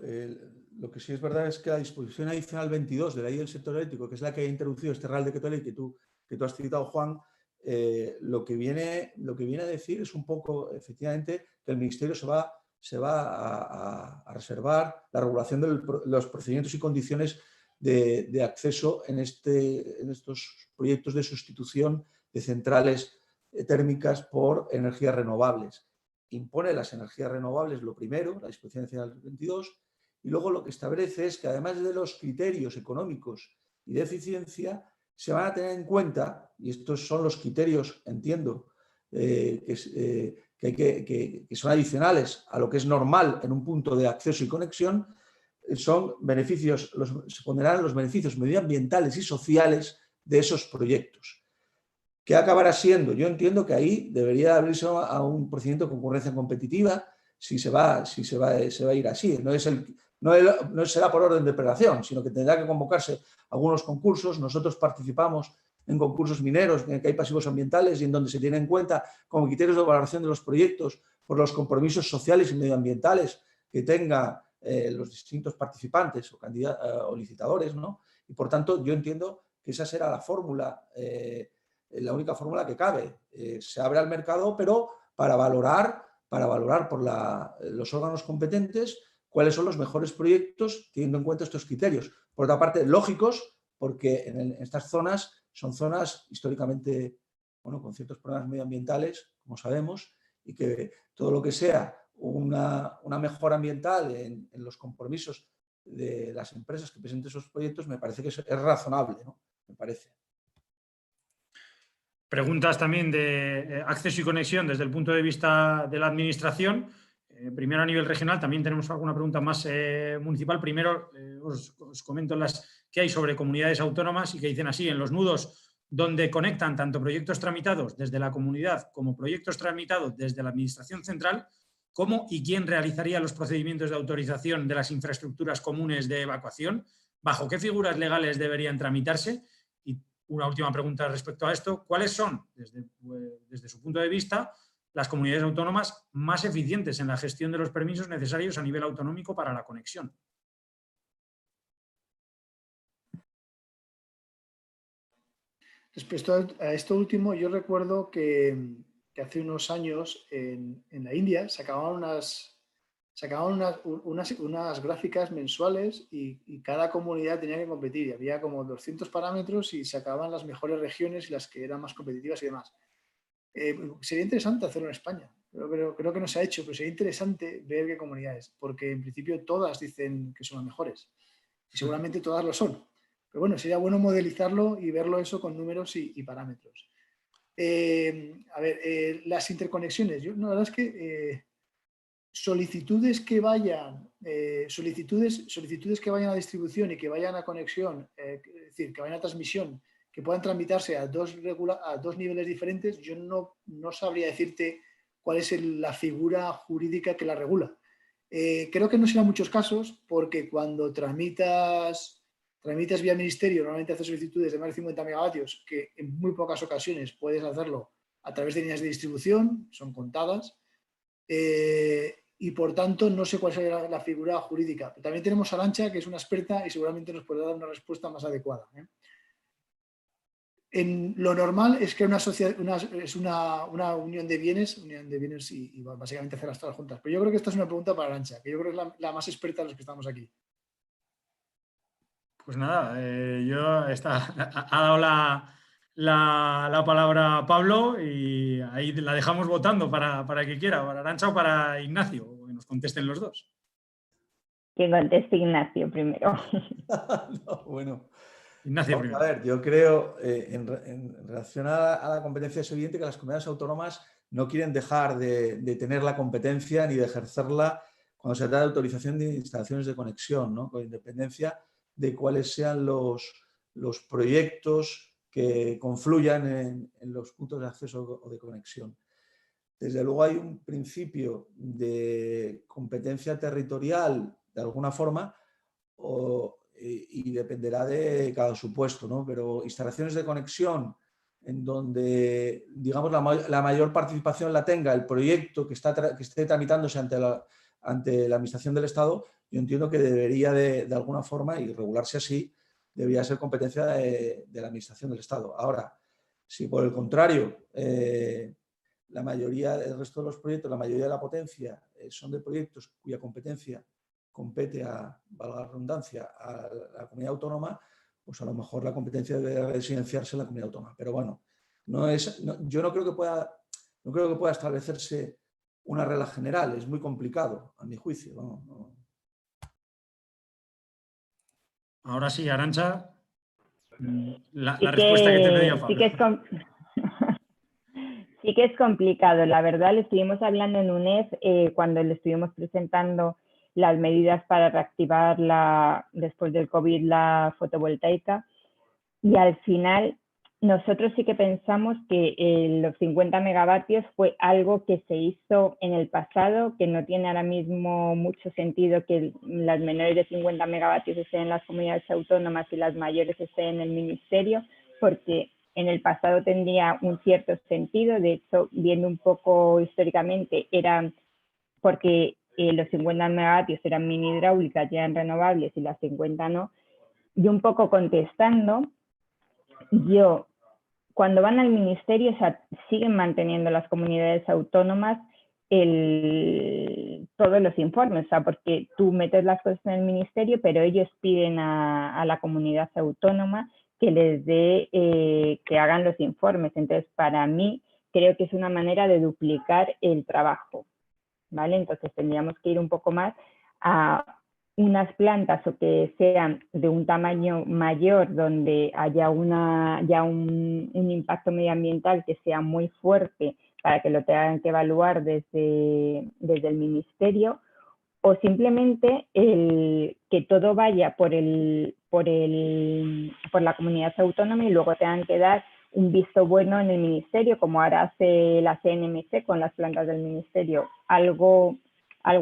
lo que sí es verdad es que la disposición adicional 22 de la ley del sector eléctrico, que es la que ha introducido este Real Decreto Ley que tú has citado, Juan, lo que viene a decir es un poco, efectivamente, que el Ministerio se va a reservar la regulación de los procedimientos y condiciones de acceso en estos proyectos de sustitución de centrales térmicas por energías renovables. Impone las energías renovables, lo primero, la disposición adicional 22, y luego lo que establece es que además de los criterios económicos y de eficiencia, se van a tener en cuenta, y estos son los criterios, entiendo, que son adicionales a lo que es normal en un punto de acceso y conexión, son beneficios, se pondrán los beneficios medioambientales y sociales de esos proyectos. ¿Qué acabará siendo? Yo entiendo que ahí debería abrirse a un procedimiento de concurrencia competitiva si se va a ir así. No será por orden de prelación, sino que tendrá que convocarse algunos concursos. Nosotros participamos en concursos mineros en el que hay pasivos ambientales y en donde se tiene en cuenta como criterios de valoración de los proyectos por los compromisos sociales y medioambientales que tengan los distintos participantes o licitadores, ¿no? Y por tanto, yo entiendo que esa será la fórmula, la única fórmula que cabe. Se abre al mercado, pero para valorar por los órganos competentes cuáles son los mejores proyectos teniendo en cuenta estos criterios. Por otra parte, lógicos, porque en estas zonas son zonas históricamente, bueno, con ciertos problemas medioambientales, como sabemos, y que todo lo que sea una mejora ambiental en los compromisos de las empresas que presenten esos proyectos, me parece que es razonable, ¿no? Me parece. Preguntas también de acceso y conexión desde el punto de vista de la administración. Primero a nivel regional, también tenemos alguna pregunta más municipal. Primero os comento las que hay sobre comunidades autónomas y que dicen así: en los nudos donde conectan tanto proyectos tramitados desde la comunidad como proyectos tramitados desde la administración central, ¿cómo y quién realizaría los procedimientos de autorización de las infraestructuras comunes de evacuación? ¿Bajo qué figuras legales deberían tramitarse? Y una última pregunta respecto a esto: ¿cuáles son, desde su punto de vista, las comunidades autónomas más eficientes en la gestión de los permisos necesarios a nivel autonómico para la conexión? Respecto a esto último, yo recuerdo que hace unos años en la India sacaban unas gráficas mensuales y cada comunidad tenía que competir. Y había como 200 parámetros y sacaban las mejores regiones y las que eran más competitivas y demás. Sería interesante hacerlo en España, pero creo que no se ha hecho, pero sería interesante ver qué comunidades, porque en principio todas dicen que son las mejores y seguramente todas lo son. Pero bueno, sería bueno modelizarlo y verlo eso con números y parámetros. A ver, las interconexiones. La verdad es que solicitudes que vayan a distribución y que vayan a conexión, es decir, que vayan a transmisión, que puedan tramitarse a dos niveles diferentes, yo no sabría decirte cuál es la figura jurídica que la regula. Creo que no serán muchos casos, porque cuando tramitas vía ministerio, normalmente haces solicitudes de más de 50 megavatios, que en muy pocas ocasiones puedes hacerlo a través de líneas de distribución, son contadas. Y por tanto no sé cuál sería la figura jurídica. Pero también tenemos a Arantxa, que es una experta y seguramente nos podrá dar una respuesta más adecuada. En lo normal es que una unión de bienes y básicamente hacerlas todas juntas. Pero yo creo que esta es una pregunta para Arantxa, que yo creo que es la más experta de los que estamos aquí. Pues nada, ha dado la palabra a Pablo y ahí la dejamos votando para el que quiera, para Arantxa o para Ignacio, que nos contesten los dos. Que conteste Ignacio primero. No, bueno, Ignacio vamos primero. a ver, yo creo, en relación a la competencia, es evidente que las comunidades autónomas no quieren dejar de tener la competencia ni de ejercerla cuando se trata de autorización de instalaciones de conexión, ¿no? Con independencia de cuáles sean los proyectos que confluyan en los puntos de acceso o de conexión. Desde luego hay un principio de competencia territorial, de alguna forma, y dependerá de cada supuesto, ¿no? Pero instalaciones de conexión en donde, digamos, la mayor participación la tenga el proyecto que esté tramitándose ante la Administración del Estado, yo entiendo que debería de alguna forma, y regularse así, debería ser competencia de la Administración del Estado. Ahora, si por el contrario, la mayoría del resto de los proyectos, la mayoría de la potencia, son de proyectos cuya competencia compete valga la redundancia, a la comunidad autónoma, pues a lo mejor la competencia debe residenciarse en la comunidad autónoma. Pero bueno, yo no creo que pueda establecerse una regla general, es muy complicado, a mi juicio. No. Ahora sí, Arantxa, la respuesta que te pedía Pablo. Sí que es complicado, la verdad. Le estuvimos hablando en UNED cuando le estuvimos presentando las medidas para reactivar después del COVID la fotovoltaica, y al final nosotros sí que pensamos que los 50 megavatios fue algo que se hizo en el pasado, que no tiene ahora mismo mucho sentido que las menores de 50 megavatios estén en las comunidades autónomas y las mayores estén en el ministerio, porque en el pasado tendría un cierto sentido. De hecho, viendo un poco históricamente, eran porque los 50 megavatios eran mini hidráulicas, ya eran renovables, y las 50 no. Y un poco contestando, cuando van al ministerio, siguen manteniendo las comunidades autónomas todos los informes, porque tú metes las cosas en el ministerio, pero ellos piden a la comunidad autónoma que les que hagan los informes. Entonces, para mí, creo que es una manera de duplicar el trabajo, ¿vale? Entonces, tendríamos que ir un poco más a unas plantas o que sean de un tamaño mayor, donde haya ya un impacto medioambiental que sea muy fuerte para que lo tengan que evaluar desde el ministerio, o simplemente que todo vaya por la comunidad autónoma y luego tengan que dar un visto bueno en el ministerio, como ahora hace la CNMC con las plantas del ministerio, algo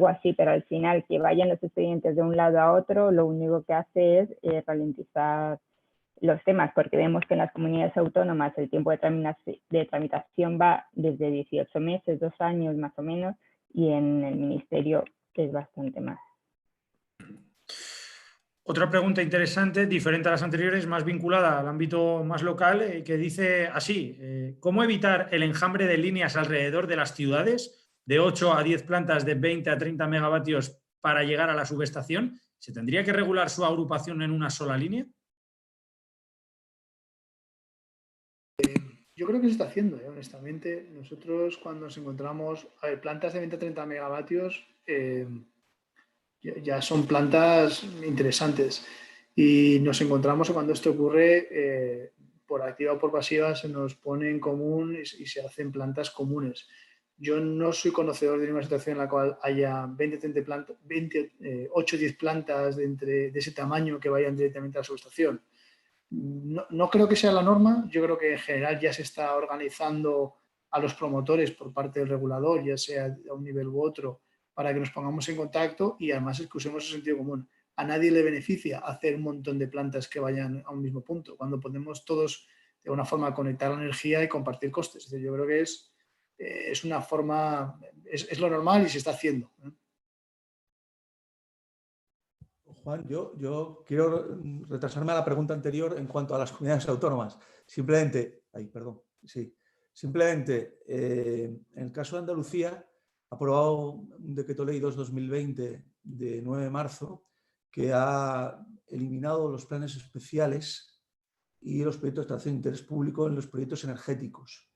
así. Pero al final, que vayan los expedientes de un lado a otro, lo único que hace es ralentizar los temas, porque vemos que en las comunidades autónomas el tiempo de tramitación va desde 18 meses, 2 años más o menos, y en el ministerio es bastante más. Otra pregunta interesante, diferente a las anteriores, más vinculada al ámbito más local, que dice así, ¿cómo evitar el enjambre de líneas alrededor de las ciudades de 8 a 10 plantas de 20 a 30 megavatios para llegar a la subestación? ¿Se tendría que regular su agrupación en una sola línea? Yo creo que se está haciendo, honestamente. Nosotros cuando nos encontramos, a ver, plantas de 20 a 30 megavatios, ya son plantas interesantes. Y nos encontramos que cuando esto ocurre, por activa o por pasiva, se nos pone en común y se hacen plantas comunes. Yo no soy conocedor de una situación en la cual haya 8 o 10 plantas de ese tamaño que vayan directamente a la subestación. No creo que sea la norma, yo creo que en general ya se está organizando a los promotores por parte del regulador, ya sea a un nivel u otro, para que nos pongamos en contacto y además es que usemos el sentido común. A nadie le beneficia hacer un montón de plantas que vayan a un mismo punto, cuando podemos todos de alguna forma conectar la energía y compartir costes. Es decir, yo creo que es una forma, es lo normal y se está haciendo. Juan, yo quiero retrasarme a la pregunta anterior en cuanto a las comunidades autónomas. Simplemente, en el caso de Andalucía, ha aprobado un decreto ley 2/2020 de 9 de marzo que ha eliminado los planes especiales y los proyectos de atracción de interés público en los proyectos energéticos.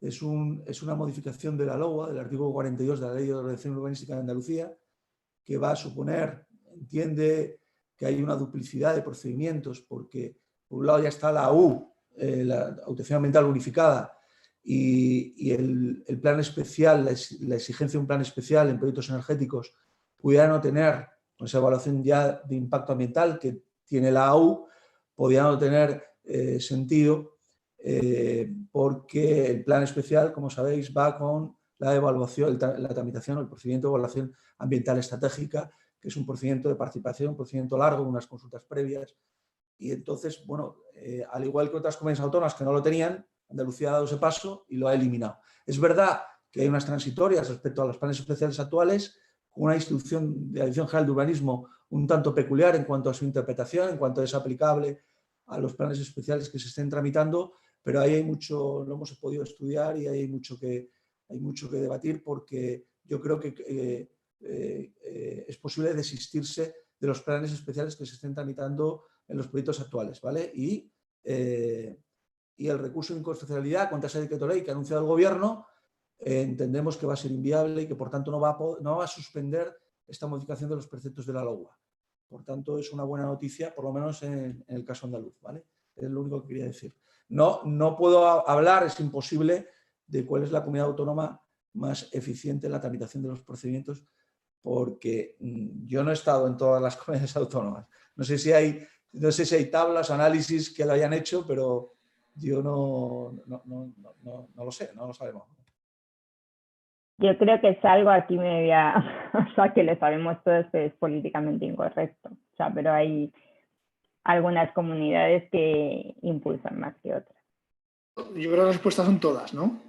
Es una modificación de la LOA, del artículo 42 de la Ley de Ordenación Urbanística de Andalucía, que va a suponer, entiende que hay una duplicidad de procedimientos porque por un lado ya está la AU, la Autorización Ambiental Unificada, y el plan especial, la exigencia de un plan especial en proyectos energéticos pudiera no tener esa evaluación ya de impacto ambiental que tiene la AU, podría no tener sentido porque el plan especial, como sabéis, va con la evaluación, la tramitación o el procedimiento de evaluación ambiental estratégica, que es un procedimiento de participación, un procedimiento largo, unas consultas previas. Y entonces, bueno, al igual que otras comunidades autónomas que no lo tenían, Andalucía ha dado ese paso y lo ha eliminado. Es verdad que hay unas transitorias respecto a los planes especiales actuales, con una institución de la Dirección General de Urbanismo un tanto peculiar en cuanto a su interpretación, en cuanto es aplicable a los planes especiales que se estén tramitando, pero ahí hay mucho, lo hemos podido estudiar y hay mucho que debatir porque yo creo que es posible desistirse de los planes especiales que se estén tramitando en los proyectos actuales, ¿vale? Y el recurso de inconstitucionalidad contra ese decreto ley que ha anunciado el Gobierno entendemos que va a ser inviable y que por tanto no va a suspender esta modificación de los preceptos de la LOA. Por tanto, es una buena noticia, por lo menos en el caso andaluz, ¿vale? Es lo único que quería decir. No puedo hablar, es imposible, de cuál es la comunidad autónoma más eficiente en la tramitación de los procedimientos, porque yo no he estado en todas las comunidades autónomas. No sé si hay tablas, análisis que lo hayan hecho, pero yo no lo sé, no lo sabemos. Yo creo que es algo aquí media, o sea, que lo sabemos todos que es políticamente incorrecto. O sea, pero hay algunas comunidades que impulsan más que otras. Yo creo que las respuestas son todas, ¿no?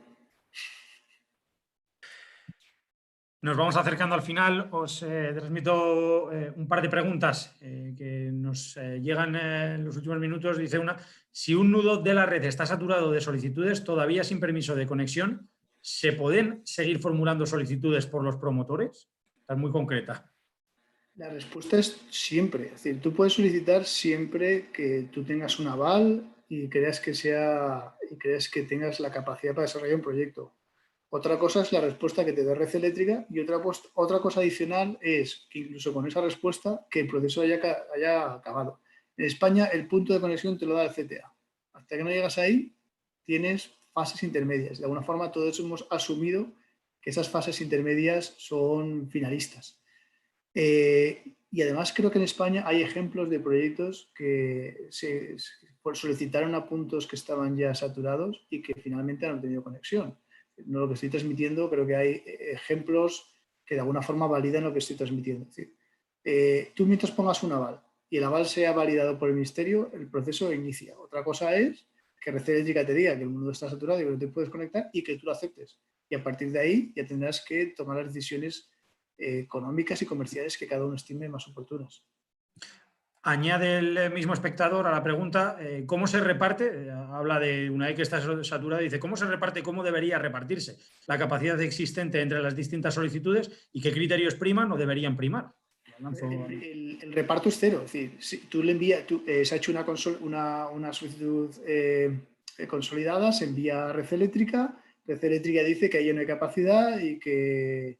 Nos vamos acercando al final. Os transmito un par de preguntas que nos llegan en los últimos minutos. Dice una: si un nudo de la red está saturado de solicitudes todavía sin permiso de conexión, ¿se pueden seguir formulando solicitudes por los promotores? Esta es muy concreta. La respuesta es siempre. Es decir, tú puedes solicitar siempre que tú tengas un aval y creas que tengas la capacidad para desarrollar un proyecto. Otra cosa es la respuesta que te dé Red Eléctrica y otra cosa adicional es que incluso con esa respuesta que el proceso haya acabado. En España el punto de conexión te lo da el CTA. Hasta que no llegas ahí tienes fases intermedias. De alguna forma todos hemos asumido que esas fases intermedias son finalistas. Y además creo que en España hay ejemplos de proyectos que solicitaron a puntos que estaban ya saturados y que finalmente han tenido conexión. No lo que estoy transmitiendo, creo que hay ejemplos que de alguna forma validan lo que estoy transmitiendo. Es decir, tú mientras pongas un aval y el aval sea validado por el Ministerio, el proceso inicia. Otra cosa es que Red Eléctrica te diga que el mundo está saturado y que no te puedes conectar y que tú lo aceptes. Y a partir de ahí ya tendrás que tomar las decisiones económicas y comerciales que cada uno estime más oportunas. Añade el mismo espectador a la pregunta, ¿cómo se reparte? Habla de una vez que está saturada, dice, ¿cómo se reparte, cómo debería repartirse la capacidad existente entre las distintas solicitudes y qué criterios priman o deberían primar? El reparto es cero. Es decir, si tú le envías, se ha hecho una solicitud consolidada, se envía a Red Eléctrica dice que ahí no hay capacidad y que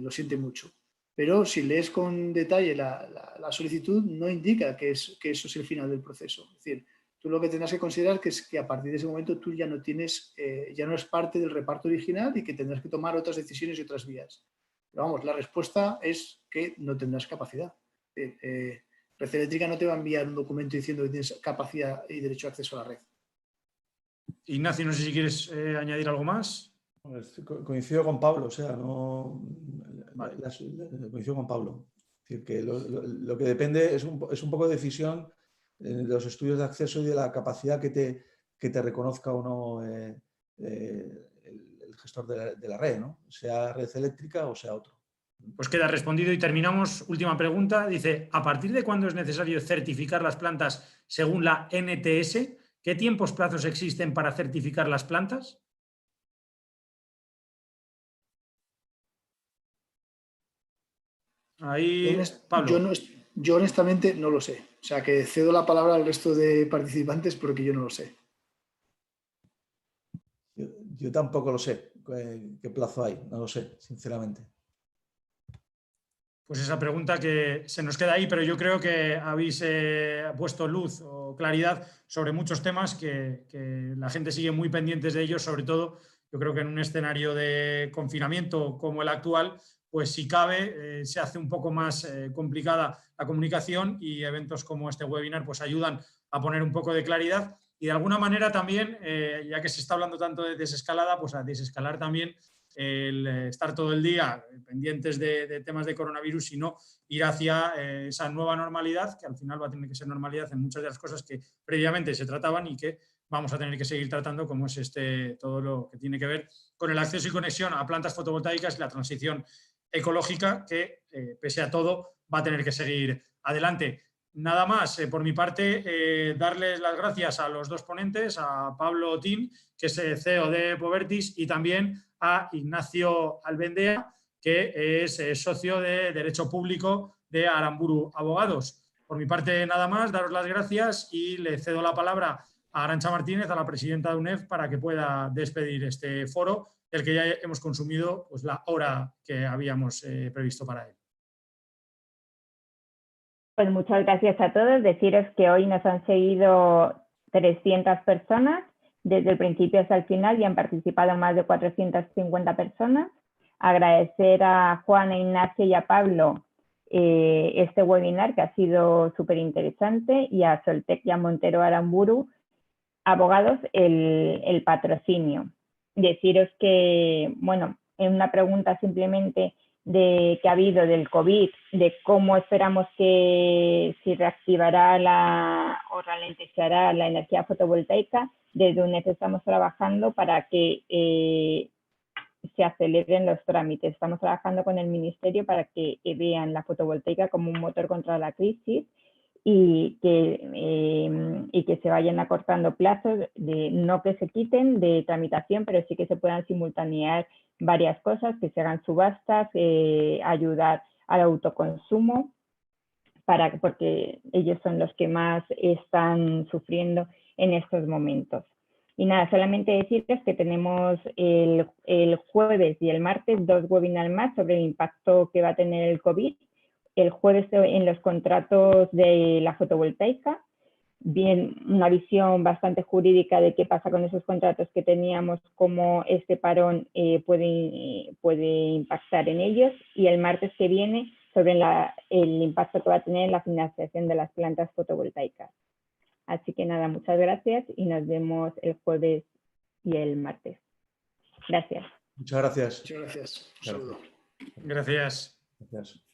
lo siente mucho. Pero si lees con detalle la solicitud, no indica que eso es el final del proceso. Es decir, tú lo que tendrás que considerar es que a partir de ese momento tú ya no tienes, ya no es parte del reparto original y que tendrás que tomar otras decisiones y otras vías. Pero vamos, la respuesta es que no tendrás capacidad. Red Eléctrica no te va a enviar un documento diciendo que tienes capacidad y derecho a acceso a la red. Ignacio, no sé si quieres añadir algo más. Coincido con Pablo, o sea, no. Vale. Coincido con Pablo. Es decir, que lo que depende es un poco de decisión de los estudios de acceso y de la capacidad que te reconozca o no el gestor de la red, ¿no? Sea Red Eléctrica o sea otro. Pues queda respondido y terminamos. Última pregunta. Dice, ¿a partir de cuándo es necesario certificar las plantas según la NTS? ¿Qué tiempos plazos existen para certificar las plantas? Ahí, Pablo. Yo honestamente no lo sé. O sea, que cedo la palabra al resto de participantes porque yo no lo sé. Yo tampoco lo sé. ¿Qué plazo hay? No lo sé, sinceramente. Pues esa pregunta que se nos queda ahí, pero yo creo que habéis puesto luz o claridad sobre muchos temas que la gente sigue muy pendientes de ellos, sobre todo yo creo que en un escenario de confinamiento como el actual, pues si cabe se hace un poco más complicada la comunicación y eventos como este webinar pues ayudan a poner un poco de claridad y de alguna manera también, ya que se está hablando tanto de desescalada, pues a desescalar también el estar todo el día pendientes de temas de coronavirus, sino ir hacia esa nueva normalidad, que al final va a tener que ser normalidad en muchas de las cosas que previamente se trataban y que vamos a tener que seguir tratando, como es todo lo que tiene que ver con el acceso y conexión a plantas fotovoltaicas y la transición ecológica, que pese a todo va a tener que seguir adelante. Nada más, por mi parte, darles las gracias a los dos ponentes, a Pablo Otín, que es CEO de Povertis, y también a Ignacio Albendea, que es socio de Derecho Público de Aramburu Abogados. Por mi parte, nada más, daros las gracias y le cedo la palabra a Arantxa Martínez, a la presidenta de UNEF, para que pueda despedir este foro, del que ya hemos consumido pues, la hora que habíamos previsto para él. Pues muchas gracias a todos. Deciros que hoy nos han seguido 300 personas desde el principio hasta el final y han participado más de 450 personas. Agradecer a Juan, a Ignacio y a Pablo este webinar que ha sido súper interesante y a Soltec y a Montero Aramburu Abogados el patrocinio. Deciros que, bueno, en una pregunta simplemente de que ha habido del COVID, de cómo esperamos que si reactivará o ralentizará la energía fotovoltaica, desde UNEF estamos trabajando para que se aceleren los trámites. Estamos trabajando con el Ministerio para que vean la fotovoltaica como un motor contra la crisis y que se vayan acortando plazos, no que se quiten de tramitación, pero sí que se puedan simultanear varias cosas, que se hagan subastas, ayudar al autoconsumo, porque ellos son los que más están sufriendo en estos momentos. Y nada, solamente decirles que tenemos el jueves y el martes 2 webinars más sobre el impacto que va a tener el COVID. El jueves en los contratos de la fotovoltaica, bien una visión bastante jurídica de qué pasa con esos contratos que teníamos, cómo este parón puede impactar en ellos, y el martes que viene sobre el impacto que va a tener en la financiación de las plantas fotovoltaicas. Así que nada, muchas gracias y nos vemos el jueves y el martes. Gracias. Muchas gracias. Muchas gracias. Un saludo. Gracias. Gracias.